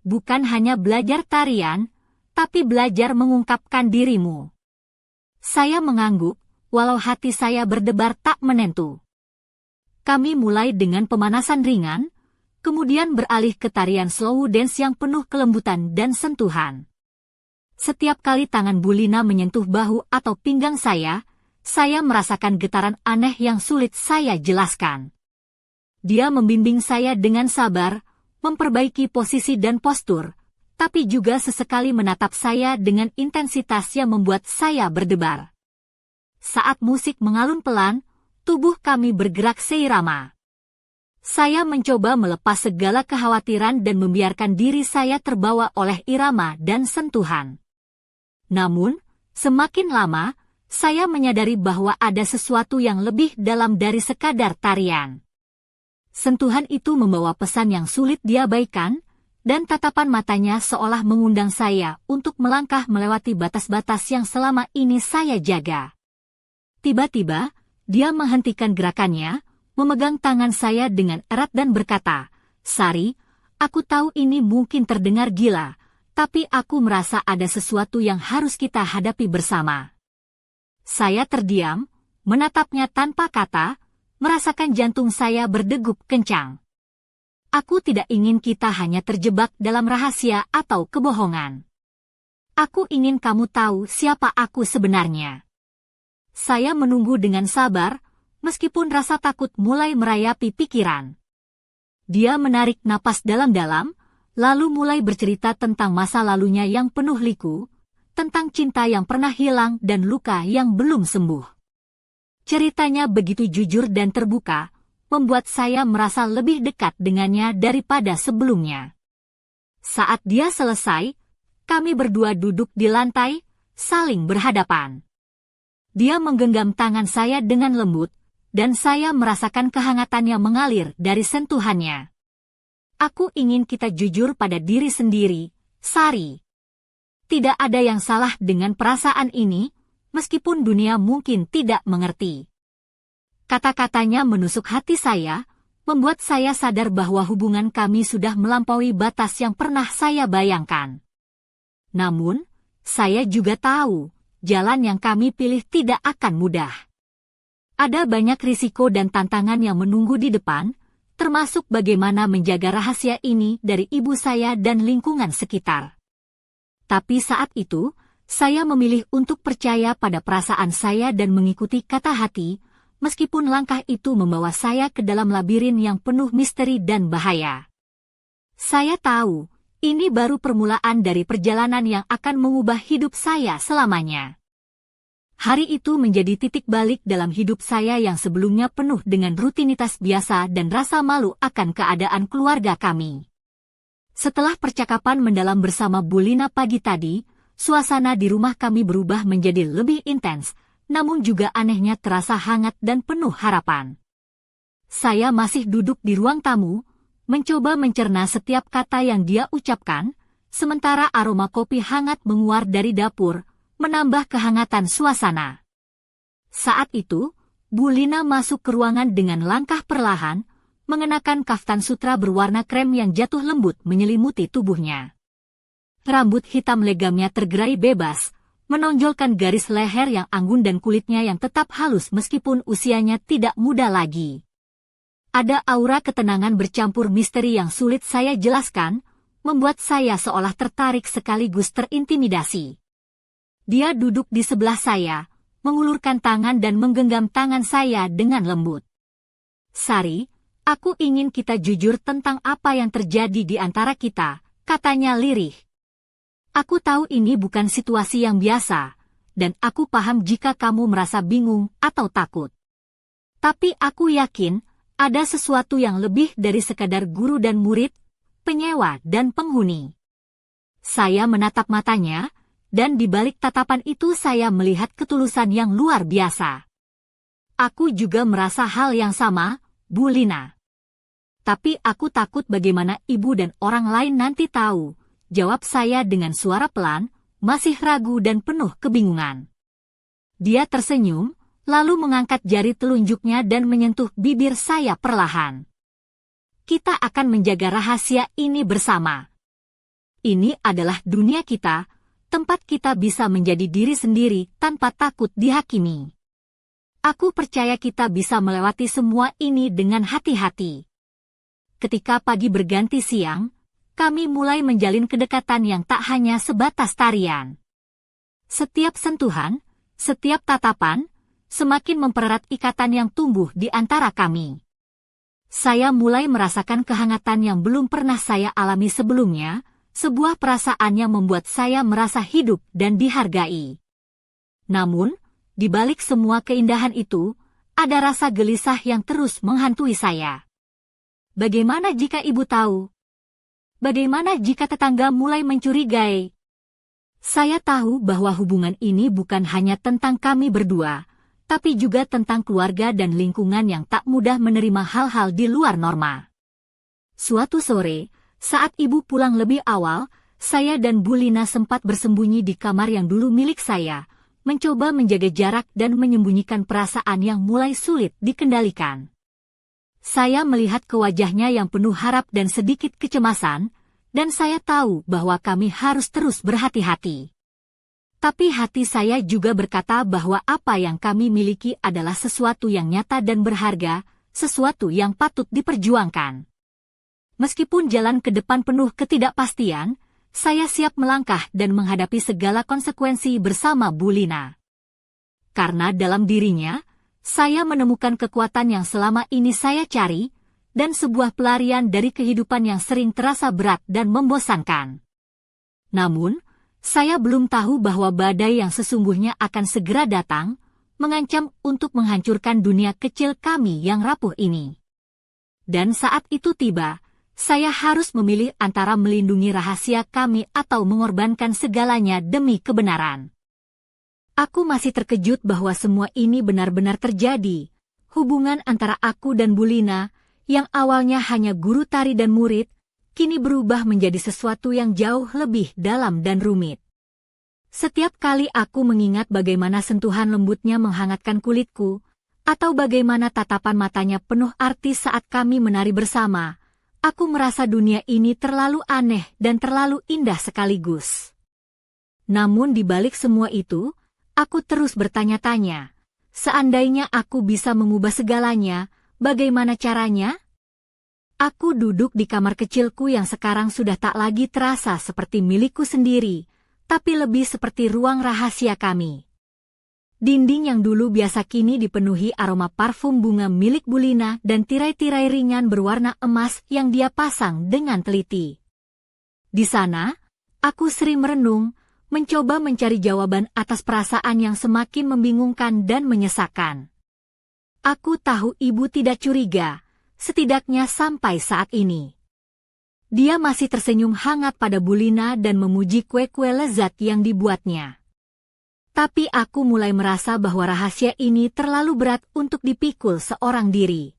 Bukan hanya belajar tarian, tapi belajar mengungkapkan dirimu. Saya mengangguk, walau hati saya berdebar tak menentu. Kami mulai dengan pemanasan ringan, kemudian beralih ke tarian slow dance yang penuh kelembutan dan sentuhan. Setiap kali tangan Bu Lina menyentuh bahu atau pinggang saya merasakan getaran aneh yang sulit saya jelaskan. Dia membimbing saya dengan sabar, memperbaiki posisi dan postur, tapi juga sesekali menatap saya dengan intensitas yang membuat saya berdebar. Saat musik mengalun pelan, tubuh kami bergerak seirama. Saya mencoba melepas segala kekhawatiran dan membiarkan diri saya terbawa oleh irama dan sentuhan. Namun, semakin lama, saya menyadari bahwa ada sesuatu yang lebih dalam dari sekadar tarian. Sentuhan itu membawa pesan yang sulit diabaikan, dan tatapan matanya seolah mengundang saya untuk melangkah melewati batas-batas yang selama ini saya jaga. Tiba-tiba, dia menghentikan gerakannya, memegang tangan saya dengan erat dan berkata, "Sari, aku tahu ini mungkin terdengar gila, tapi aku merasa ada sesuatu yang harus kita hadapi bersama." Saya terdiam, menatapnya tanpa kata, merasakan jantung saya berdegup kencang. Aku tidak ingin kita hanya terjebak dalam rahasia atau kebohongan. Aku ingin kamu tahu siapa aku sebenarnya. Saya menunggu dengan sabar, meskipun rasa takut mulai merayapi pikiran. Dia menarik napas dalam-dalam, lalu mulai bercerita tentang masa lalunya yang penuh liku, tentang cinta yang pernah hilang dan luka yang belum sembuh. Ceritanya begitu jujur dan terbuka, membuat saya merasa lebih dekat dengannya daripada sebelumnya. Saat dia selesai, kami berdua duduk di lantai, saling berhadapan. Dia menggenggam tangan saya dengan lembut, dan saya merasakan kehangatan yang mengalir dari sentuhannya. Aku ingin kita jujur pada diri sendiri, Sari. Tidak ada yang salah dengan perasaan ini, meskipun dunia mungkin tidak mengerti. Kata-katanya menusuk hati saya, membuat saya sadar bahwa hubungan kami sudah melampaui batas yang pernah saya bayangkan. Namun, saya juga tahu, jalan yang kami pilih tidak akan mudah. Ada banyak risiko dan tantangan yang menunggu di depan, termasuk bagaimana menjaga rahasia ini dari ibu saya dan lingkungan sekitar. Tapi saat itu, saya memilih untuk percaya pada perasaan saya dan mengikuti kata hati, meskipun langkah itu membawa saya ke dalam labirin yang penuh misteri dan bahaya. Saya tahu, ini baru permulaan dari perjalanan yang akan mengubah hidup saya selamanya. Hari itu menjadi titik balik dalam hidup saya yang sebelumnya penuh dengan rutinitas biasa dan rasa malu akan keadaan keluarga kami. Setelah percakapan mendalam bersama Bu Lina pagi tadi, suasana di rumah kami berubah menjadi lebih intens, namun juga anehnya terasa hangat dan penuh harapan. Saya masih duduk di ruang tamu, mencoba mencerna setiap kata yang dia ucapkan, sementara aroma kopi hangat menguar dari dapur, menambah kehangatan suasana. Saat itu, Bu Lina masuk ke ruangan dengan langkah perlahan, mengenakan kaftan sutra berwarna krem yang jatuh lembut menyelimuti tubuhnya. Rambut hitam legamnya tergerai bebas, menonjolkan garis leher yang anggun dan kulitnya yang tetap halus meskipun usianya tidak muda lagi. Ada aura ketenangan bercampur misteri yang sulit saya jelaskan, membuat saya seolah tertarik sekaligus terintimidasi. Dia duduk di sebelah saya, mengulurkan tangan dan menggenggam tangan saya dengan lembut. "Sari, aku ingin kita jujur tentang apa yang terjadi di antara kita," katanya lirih. "Aku tahu ini bukan situasi yang biasa, dan aku paham jika kamu merasa bingung atau takut. Tapi aku yakin ada sesuatu yang lebih dari sekadar guru dan murid, penyewa dan penghuni." Saya menatap matanya, dan di balik tatapan itu saya melihat ketulusan yang luar biasa. "Aku juga merasa hal yang sama, Bu Lina. Tapi aku takut bagaimana ibu dan orang lain nanti tahu," jawab saya dengan suara pelan, masih ragu dan penuh kebingungan. Dia tersenyum, lalu mengangkat jari telunjuknya dan menyentuh bibir saya perlahan. "Kita akan menjaga rahasia ini bersama. Ini adalah dunia kita, tempat kita bisa menjadi diri sendiri tanpa takut dihakimi. Aku percaya kita bisa melewati semua ini dengan hati-hati." Ketika pagi berganti siang, kami mulai menjalin kedekatan yang tak hanya sebatas tarian. Setiap sentuhan, setiap tatapan, semakin mempererat ikatan yang tumbuh di antara kami. Saya mulai merasakan kehangatan yang belum pernah saya alami sebelumnya, sebuah perasaan yang membuat saya merasa hidup dan dihargai. Namun, di balik semua keindahan itu, ada rasa gelisah yang terus menghantui saya. Bagaimana jika ibu tahu? Bagaimana jika tetangga mulai mencurigai? Saya tahu bahwa hubungan ini bukan hanya tentang kami berdua, tapi juga tentang keluarga dan lingkungan yang tak mudah menerima hal-hal di luar norma. Suatu sore, saat ibu pulang lebih awal, saya dan Bu Lina sempat bersembunyi di kamar yang dulu milik saya, mencoba menjaga jarak dan menyembunyikan perasaan yang mulai sulit dikendalikan. Saya melihat ke wajahnya yang penuh harap dan sedikit kecemasan, dan saya tahu bahwa kami harus terus berhati-hati. Tapi hati saya juga berkata bahwa apa yang kami miliki adalah sesuatu yang nyata dan berharga, sesuatu yang patut diperjuangkan. Meskipun jalan ke depan penuh ketidakpastian, saya siap melangkah dan menghadapi segala konsekuensi bersama Bu Lina. Karena dalam dirinya, saya menemukan kekuatan yang selama ini saya cari, dan sebuah pelarian dari kehidupan yang sering terasa berat dan membosankan. Namun, saya belum tahu bahwa badai yang sesungguhnya akan segera datang, mengancam untuk menghancurkan dunia kecil kami yang rapuh ini. Dan saat itu tiba, saya harus memilih antara melindungi rahasia kami atau mengorbankan segalanya demi kebenaran. Aku masih terkejut bahwa semua ini benar-benar terjadi. Hubungan antara aku dan Bu Lina, yang awalnya hanya guru tari dan murid, kini berubah menjadi sesuatu yang jauh lebih dalam dan rumit. Setiap kali aku mengingat bagaimana sentuhan lembutnya menghangatkan kulitku, atau bagaimana tatapan matanya penuh arti saat kami menari bersama, aku merasa dunia ini terlalu aneh dan terlalu indah sekaligus. Namun di balik semua itu, aku terus bertanya-tanya, seandainya aku bisa mengubah segalanya, bagaimana caranya? Aku duduk di kamar kecilku yang sekarang sudah tak lagi terasa seperti milikku sendiri, tapi lebih seperti ruang rahasia kami. Dinding yang dulu biasa kini dipenuhi aroma parfum bunga milik Bu Lina dan tirai-tirai ringan berwarna emas yang dia pasang dengan teliti. Di sana, aku sering merenung, mencoba mencari jawaban atas perasaan yang semakin membingungkan dan menyesakkan. Aku tahu ibu tidak curiga, setidaknya sampai saat ini. Dia masih tersenyum hangat pada Bu Lina dan memuji kue-kue lezat yang dibuatnya. Tapi aku mulai merasa bahwa rahasia ini terlalu berat untuk dipikul seorang diri.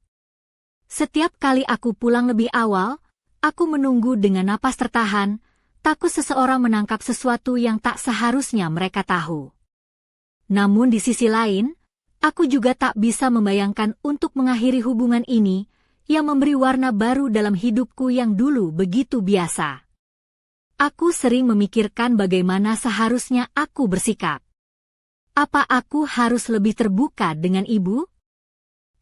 Setiap kali aku pulang lebih awal, aku menunggu dengan napas tertahan, takut seseorang menangkap sesuatu yang tak seharusnya mereka tahu. Namun di sisi lain, aku juga tak bisa membayangkan untuk mengakhiri hubungan ini, yang memberi warna baru dalam hidupku yang dulu begitu biasa. Aku sering memikirkan bagaimana seharusnya aku bersikap. Apa aku harus lebih terbuka dengan ibu?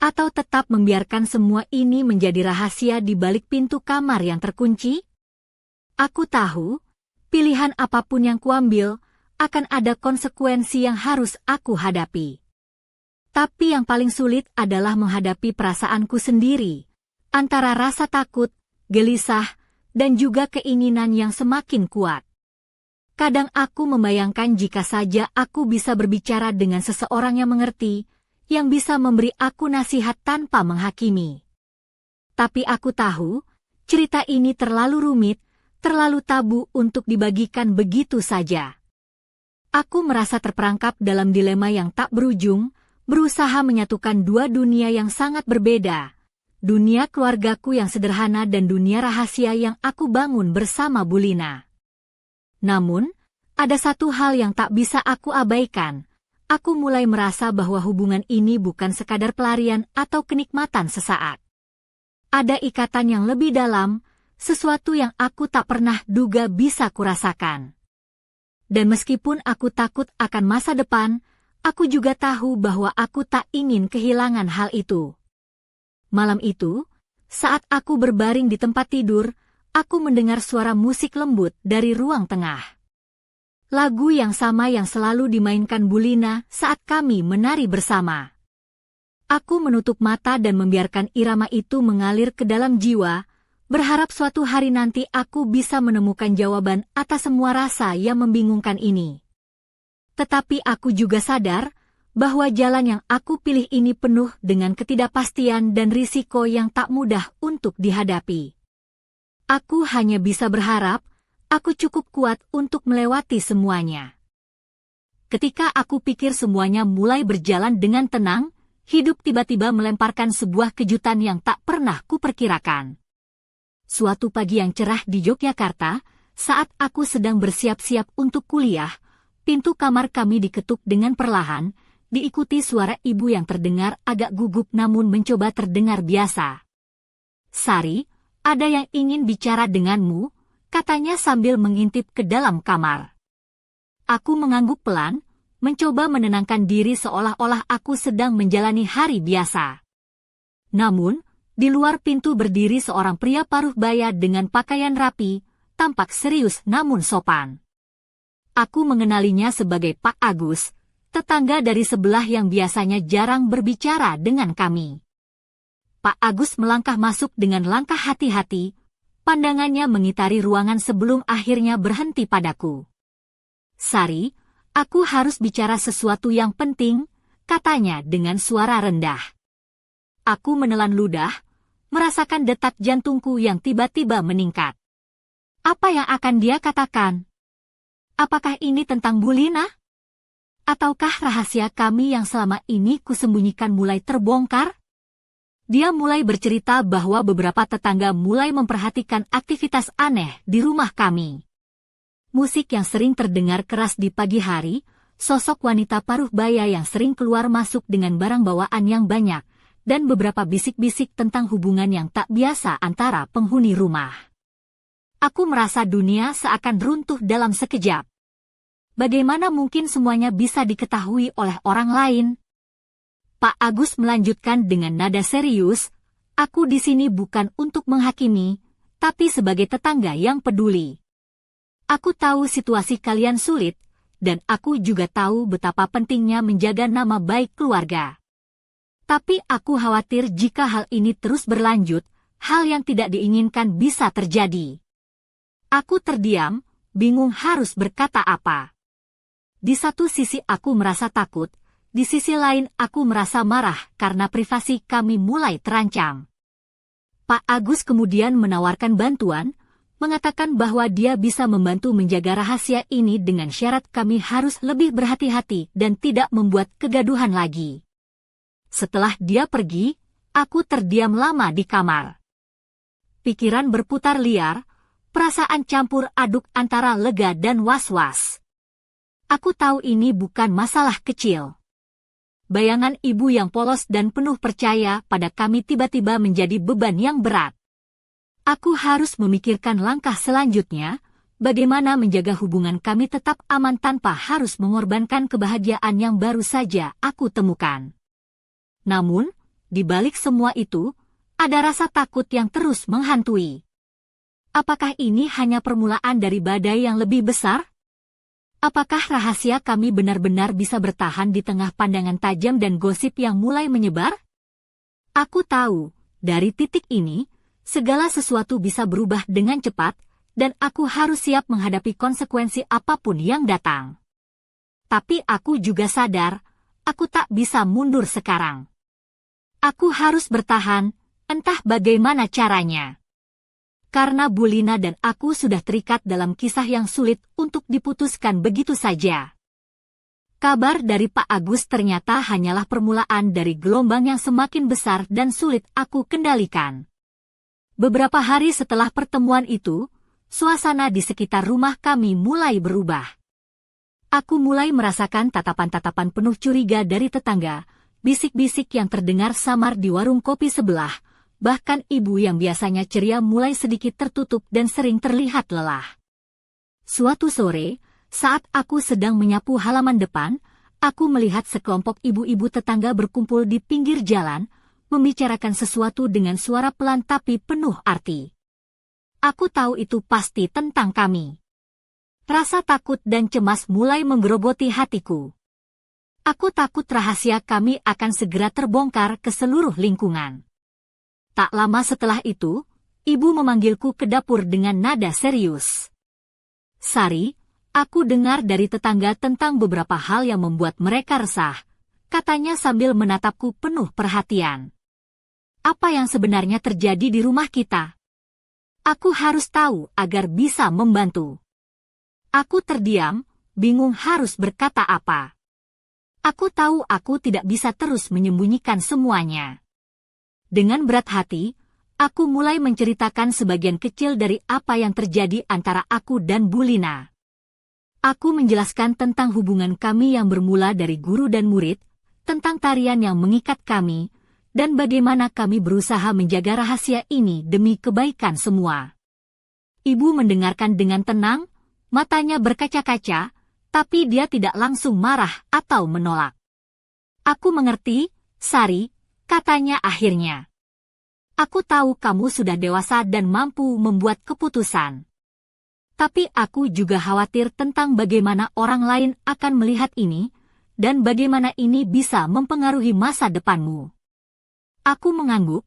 Atau tetap membiarkan semua ini menjadi rahasia di balik pintu kamar yang terkunci? Aku tahu, pilihan apapun yang kuambil, akan ada konsekuensi yang harus aku hadapi. Tapi yang paling sulit adalah menghadapi perasaanku sendiri, antara rasa takut, gelisah, dan juga keinginan yang semakin kuat. Kadang aku membayangkan jika saja aku bisa berbicara dengan seseorang yang mengerti, yang bisa memberi aku nasihat tanpa menghakimi. Tapi aku tahu, cerita ini terlalu rumit, terlalu tabu untuk dibagikan begitu saja. Aku merasa terperangkap dalam dilema yang tak berujung, berusaha menyatukan dua dunia yang sangat berbeda. Dunia keluargaku yang sederhana dan dunia rahasia yang aku bangun bersama Bulina. Namun, ada satu hal yang tak bisa aku abaikan. Aku mulai merasa bahwa hubungan ini bukan sekadar pelarian atau kenikmatan sesaat. Ada ikatan yang lebih dalam, sesuatu yang aku tak pernah duga bisa kurasakan. Dan meskipun aku takut akan masa depan, aku juga tahu bahwa aku tak ingin kehilangan hal itu. Malam itu, saat aku berbaring di tempat tidur, aku mendengar suara musik lembut dari ruang tengah. Lagu yang sama yang selalu dimainkan Bulina saat kami menari bersama. Aku menutup mata dan membiarkan irama itu mengalir ke dalam jiwa, berharap suatu hari nanti aku bisa menemukan jawaban atas semua rasa yang membingungkan ini. Tetapi aku juga sadar bahwa jalan yang aku pilih ini penuh dengan ketidakpastian dan risiko yang tak mudah untuk dihadapi. Aku hanya bisa berharap aku cukup kuat untuk melewati semuanya. Ketika aku pikir semuanya mulai berjalan dengan tenang, hidup tiba-tiba melemparkan sebuah kejutan yang tak pernah kuperkirakan. Suatu pagi yang cerah di Yogyakarta, saat aku sedang bersiap-siap untuk kuliah, pintu kamar kami diketuk dengan perlahan, diikuti suara ibu yang terdengar agak gugup namun mencoba terdengar biasa. "Sari, ada yang ingin bicara denganmu," katanya sambil mengintip ke dalam kamar. Aku mengangguk pelan, mencoba menenangkan diri seolah-olah aku sedang menjalani hari biasa. Namun, di luar pintu berdiri seorang pria paruh baya dengan pakaian rapi, tampak serius namun sopan. Aku mengenalinya sebagai Pak Agus, tetangga dari sebelah yang biasanya jarang berbicara dengan kami. Pak Agus melangkah masuk dengan langkah hati-hati, pandangannya mengitari ruangan sebelum akhirnya berhenti padaku. "Sari, aku harus bicara sesuatu yang penting," katanya dengan suara rendah. Aku menelan ludah, merasakan detak jantungku yang tiba-tiba meningkat. Apa yang akan dia katakan? Apakah ini tentang Bulina? Ataukah rahasia kami yang selama ini kusembunyikan mulai terbongkar? Dia mulai bercerita bahwa beberapa tetangga mulai memperhatikan aktivitas aneh di rumah kami. Musik yang sering terdengar keras di pagi hari, sosok wanita paruh baya yang sering keluar masuk dengan barang bawaan yang banyak, dan beberapa bisik-bisik tentang hubungan yang tak biasa antara penghuni rumah. Aku merasa dunia seakan runtuh dalam sekejap. Bagaimana mungkin semuanya bisa diketahui oleh orang lain? Pak Agus melanjutkan dengan nada serius, "Aku di sini bukan untuk menghakimi, tapi sebagai tetangga yang peduli. Aku tahu situasi kalian sulit, dan aku juga tahu betapa pentingnya menjaga nama baik keluarga. Tapi aku khawatir jika hal ini terus berlanjut, hal yang tidak diinginkan bisa terjadi." Aku terdiam, bingung harus berkata apa. Di satu sisi aku merasa takut, di sisi lain aku merasa marah karena privasi kami mulai terancam. Pak Agus kemudian menawarkan bantuan, mengatakan bahwa dia bisa membantu menjaga rahasia ini dengan syarat kami harus lebih berhati-hati dan tidak membuat kegaduhan lagi. Setelah dia pergi, aku terdiam lama di kamar. Pikiran berputar liar, perasaan campur aduk antara lega dan was-was. Aku tahu ini bukan masalah kecil. Bayangan ibu yang polos dan penuh percaya pada kami tiba-tiba menjadi beban yang berat. Aku harus memikirkan langkah selanjutnya, bagaimana menjaga hubungan kami tetap aman tanpa harus mengorbankan kebahagiaan yang baru saja aku temukan. Namun, di balik semua itu, ada rasa takut yang terus menghantui. Apakah ini hanya permulaan dari badai yang lebih besar? Apakah rahasia kami benar-benar bisa bertahan di tengah pandangan tajam dan gosip yang mulai menyebar? Aku tahu, dari titik ini, segala sesuatu bisa berubah dengan cepat, dan aku harus siap menghadapi konsekuensi apapun yang datang. Tapi aku juga sadar, aku tak bisa mundur sekarang. Aku harus bertahan, entah bagaimana caranya. Karena Bulina dan aku sudah terikat dalam kisah yang sulit untuk diputuskan begitu saja. Kabar dari Pak Agus ternyata hanyalah permulaan dari gelombang yang semakin besar dan sulit aku kendalikan. Beberapa hari setelah pertemuan itu, suasana di sekitar rumah kami mulai berubah. Aku mulai merasakan tatapan-tatapan penuh curiga dari tetangga, bisik-bisik yang terdengar samar di warung kopi sebelah. Bahkan ibu yang biasanya ceria mulai sedikit tertutup dan sering terlihat lelah. Suatu sore, saat aku sedang menyapu halaman depan, aku melihat sekelompok ibu-ibu tetangga berkumpul di pinggir jalan, membicarakan sesuatu dengan suara pelan tapi penuh arti. Aku tahu itu pasti tentang kami. Rasa takut dan cemas mulai menggerogoti hatiku. Aku takut rahasia kami akan segera terbongkar ke seluruh lingkungan. Tak lama setelah itu, ibu memanggilku ke dapur dengan nada serius. Sari, aku dengar dari tetangga tentang beberapa hal yang membuat mereka resah, katanya sambil menatapku penuh perhatian. Apa yang sebenarnya terjadi di rumah kita? Aku harus tahu agar bisa membantu. Aku terdiam, bingung harus berkata apa. Aku tahu aku tidak bisa terus menyembunyikan semuanya. Dengan berat hati, aku mulai menceritakan sebagian kecil dari apa yang terjadi antara aku dan Bulina. Aku menjelaskan tentang hubungan kami yang bermula dari guru dan murid, tentang tarian yang mengikat kami, dan bagaimana kami berusaha menjaga rahasia ini demi kebaikan semua. Ibu mendengarkan dengan tenang, matanya berkaca-kaca, tapi dia tidak langsung marah atau menolak. Aku mengerti, Sari, katanya akhirnya. Aku tahu kamu sudah dewasa dan mampu membuat keputusan. Tapi aku juga khawatir tentang bagaimana orang lain akan melihat ini, dan bagaimana ini bisa mempengaruhi masa depanmu. Aku mengangguk,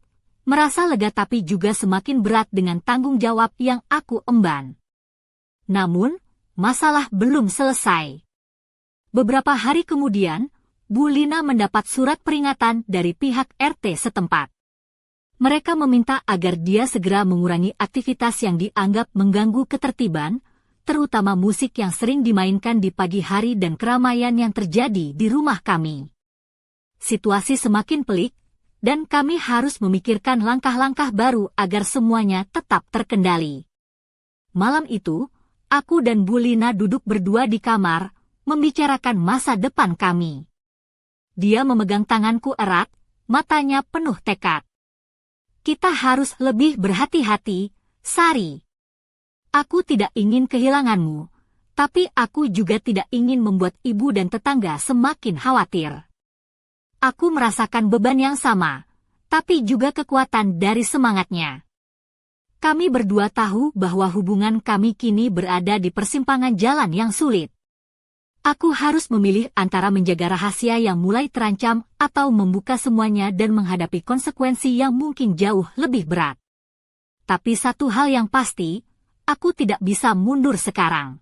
merasa lega tapi juga semakin berat dengan tanggung jawab yang aku emban. Namun, masalah belum selesai. Beberapa hari kemudian, Bulina mendapat surat peringatan dari pihak RT setempat. Mereka meminta agar dia segera mengurangi aktivitas yang dianggap mengganggu ketertiban, terutama musik yang sering dimainkan di pagi hari dan keramaian yang terjadi di rumah kami. Situasi semakin pelik, dan kami harus memikirkan langkah-langkah baru agar semuanya tetap terkendali. Malam itu, aku dan Bulina duduk berdua di kamar, membicarakan masa depan kami. Dia memegang tanganku erat, matanya penuh tekad. Kita harus lebih berhati-hati, Sari. Aku tidak ingin kehilanganmu, tapi aku juga tidak ingin membuat ibu dan tetangga semakin khawatir. Aku merasakan beban yang sama, tapi juga kekuatan dari semangatnya. Kami berdua tahu bahwa hubungan kami kini berada di persimpangan jalan yang sulit. Aku harus memilih antara menjaga rahasia yang mulai terancam atau membuka semuanya dan menghadapi konsekuensi yang mungkin jauh lebih berat. Tapi satu hal yang pasti, aku tidak bisa mundur sekarang.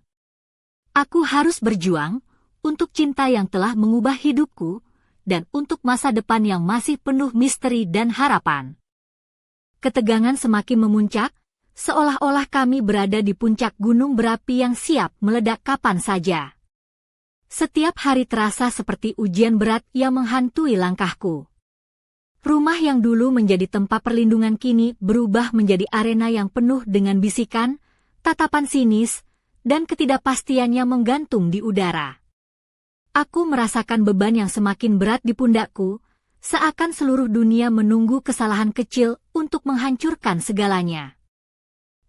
Aku harus berjuang untuk cinta yang telah mengubah hidupku dan untuk masa depan yang masih penuh misteri dan harapan. Ketegangan semakin memuncak, seolah-olah kami berada di puncak gunung berapi yang siap meledak kapan saja. Setiap hari terasa seperti ujian berat yang menghantui langkahku. Rumah yang dulu menjadi tempat perlindungan kini berubah menjadi arena yang penuh dengan bisikan, tatapan sinis, dan ketidakpastian yang menggantung di udara. Aku merasakan beban yang semakin berat di pundakku, seakan seluruh dunia menunggu kesalahan kecil untuk menghancurkan segalanya.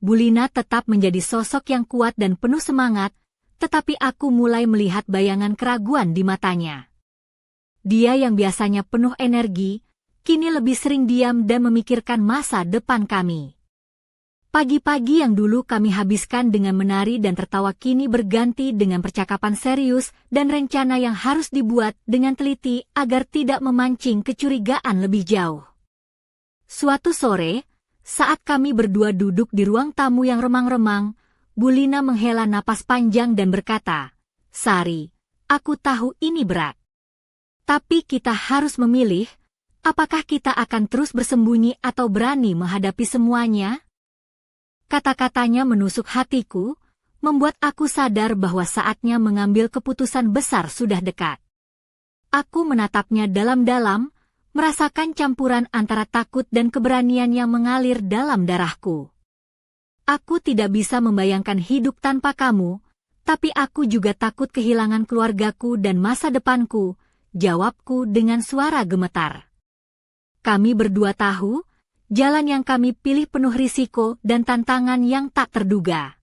Bulina tetap menjadi sosok yang kuat dan penuh semangat, tetapi aku mulai melihat bayangan keraguan di matanya. Dia yang biasanya penuh energi, kini lebih sering diam dan memikirkan masa depan kami. Pagi-pagi yang dulu kami habiskan dengan menari dan tertawa kini berganti dengan percakapan serius dan rencana yang harus dibuat dengan teliti agar tidak memancing kecurigaan lebih jauh. Suatu sore, saat kami berdua duduk di ruang tamu yang remang-remang, Bulina menghela napas panjang dan berkata, "Sari, aku tahu ini berat. Tapi kita harus memilih, apakah kita akan terus bersembunyi atau berani menghadapi semuanya?" Kata-katanya menusuk hatiku, membuat aku sadar bahwa saatnya mengambil keputusan besar sudah dekat. Aku menatapnya dalam-dalam, merasakan campuran antara takut dan keberanian yang mengalir dalam darahku. Aku tidak bisa membayangkan hidup tanpa kamu, tapi aku juga takut kehilangan keluargaku dan masa depanku, jawabku dengan suara gemetar. Kami berdua tahu, jalan yang kami pilih penuh risiko dan tantangan yang tak terduga.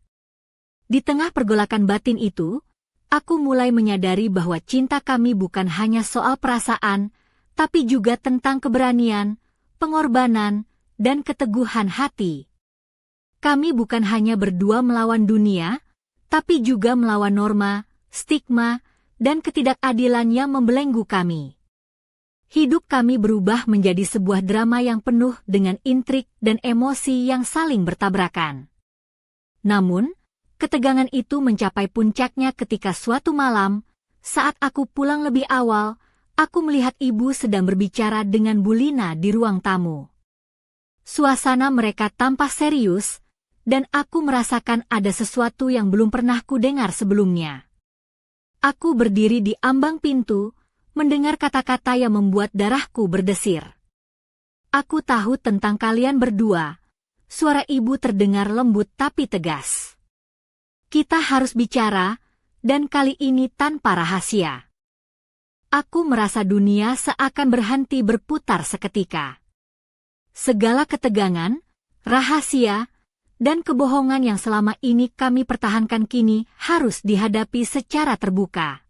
Di tengah pergolakan batin itu, aku mulai menyadari bahwa cinta kami bukan hanya soal perasaan, tapi juga tentang keberanian, pengorbanan, dan keteguhan hati. Kami bukan hanya berdua melawan dunia, tapi juga melawan norma, stigma, dan ketidakadilan yang membelenggu kami. Hidup kami berubah menjadi sebuah drama yang penuh dengan intrik dan emosi yang saling bertabrakan. Namun, ketegangan itu mencapai puncaknya ketika suatu malam, saat aku pulang lebih awal, aku melihat ibu sedang berbicara dengan Bulina di ruang tamu. Suasana mereka tampak serius, dan aku merasakan ada sesuatu yang belum pernah kudengar sebelumnya. Aku berdiri di ambang pintu, mendengar kata-kata yang membuat darahku berdesir. "Aku tahu tentang kalian berdua," suara ibu terdengar lembut tapi tegas. "Kita harus bicara, dan kali ini tanpa rahasia." Aku merasa dunia seakan berhenti berputar seketika. Segala ketegangan, rahasia, dan kebohongan yang selama ini kami pertahankan kini harus dihadapi secara terbuka.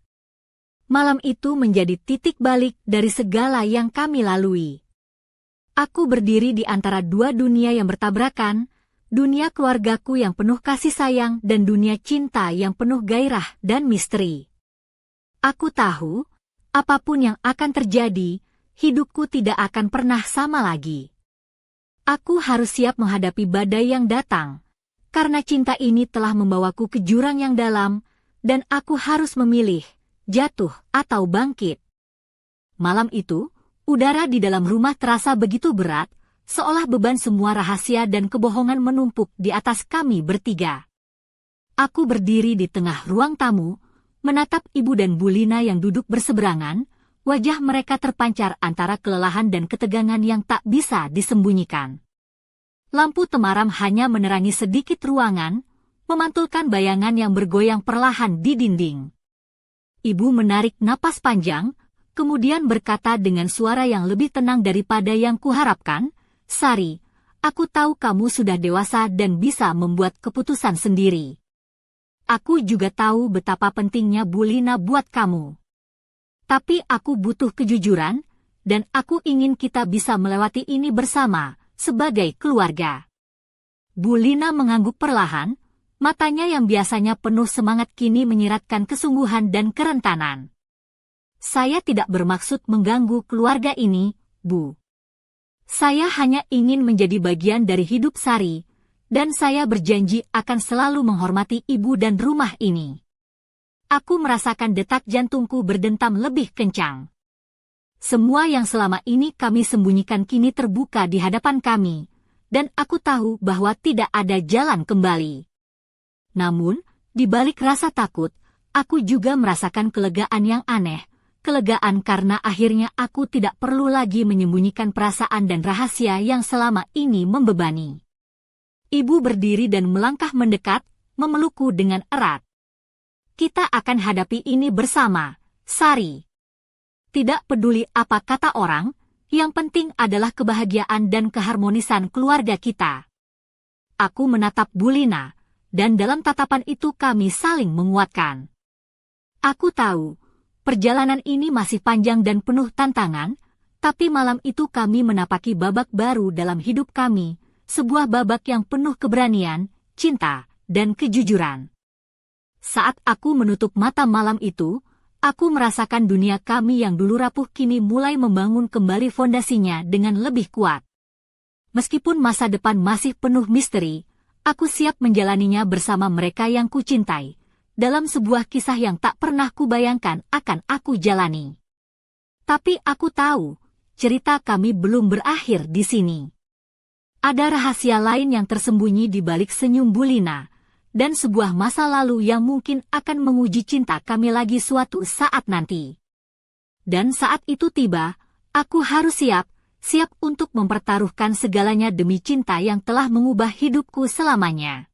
Malam itu menjadi titik balik dari segala yang kami lalui. Aku berdiri di antara dua dunia yang bertabrakan, dunia keluargaku yang penuh kasih sayang dan dunia cinta yang penuh gairah dan misteri. Aku tahu, apapun yang akan terjadi, hidupku tidak akan pernah sama lagi. Aku harus siap menghadapi badai yang datang, karena cinta ini telah membawaku ke jurang yang dalam, dan aku harus memilih, jatuh atau bangkit. Malam itu, udara di dalam rumah terasa begitu berat, seolah beban semua rahasia dan kebohongan menumpuk di atas kami bertiga. Aku berdiri di tengah ruang tamu, menatap ibu dan Bulina yang duduk berseberangan, wajah mereka terpancar antara kelelahan dan ketegangan yang tak bisa disembunyikan. Lampu temaram hanya menerangi sedikit ruangan, memantulkan bayangan yang bergoyang perlahan di dinding. Ibu menarik napas panjang, kemudian berkata dengan suara yang lebih tenang daripada yang kuharapkan, "Sari, aku tahu kamu sudah dewasa dan bisa membuat keputusan sendiri. Aku juga tahu betapa pentingnya Bulina buat kamu. Tapi aku butuh kejujuran, dan aku ingin kita bisa melewati ini bersama, sebagai keluarga." Bulina mengangguk perlahan, matanya yang biasanya penuh semangat kini menyiratkan kesungguhan dan kerentanan. "Saya tidak bermaksud mengganggu keluarga ini, Bu. Saya hanya ingin menjadi bagian dari hidup Sari, dan saya berjanji akan selalu menghormati ibu dan rumah ini." Aku merasakan detak jantungku berdentam lebih kencang. Semua yang selama ini kami sembunyikan kini terbuka di hadapan kami, dan aku tahu bahwa tidak ada jalan kembali. Namun, di balik rasa takut, aku juga merasakan kelegaan yang aneh, kelegaan karena akhirnya aku tidak perlu lagi menyembunyikan perasaan dan rahasia yang selama ini membebani. Ibu berdiri dan melangkah mendekat, memelukku dengan erat. "Kita akan hadapi ini bersama, Sari. Tidak peduli apa kata orang, yang penting adalah kebahagiaan dan keharmonisan keluarga kita." Aku menatap Bulina, dan dalam tatapan itu kami saling menguatkan. Aku tahu, perjalanan ini masih panjang dan penuh tantangan, tapi malam itu kami menapaki babak baru dalam hidup kami, sebuah babak yang penuh keberanian, cinta, dan kejujuran. Saat aku menutup mata malam itu, aku merasakan dunia kami yang dulu rapuh kini mulai membangun kembali fondasinya dengan lebih kuat. Meskipun masa depan masih penuh misteri, aku siap menjalaninya bersama mereka yang kucintai, dalam sebuah kisah yang tak pernah kubayangkan akan aku jalani. Tapi aku tahu, cerita kami belum berakhir di sini. Ada rahasia lain yang tersembunyi di balik senyum Bulina, dan sebuah masa lalu yang mungkin akan menguji cinta kami lagi suatu saat nanti. Dan saat itu tiba, aku harus siap untuk mempertaruhkan segalanya demi cinta yang telah mengubah hidupku selamanya.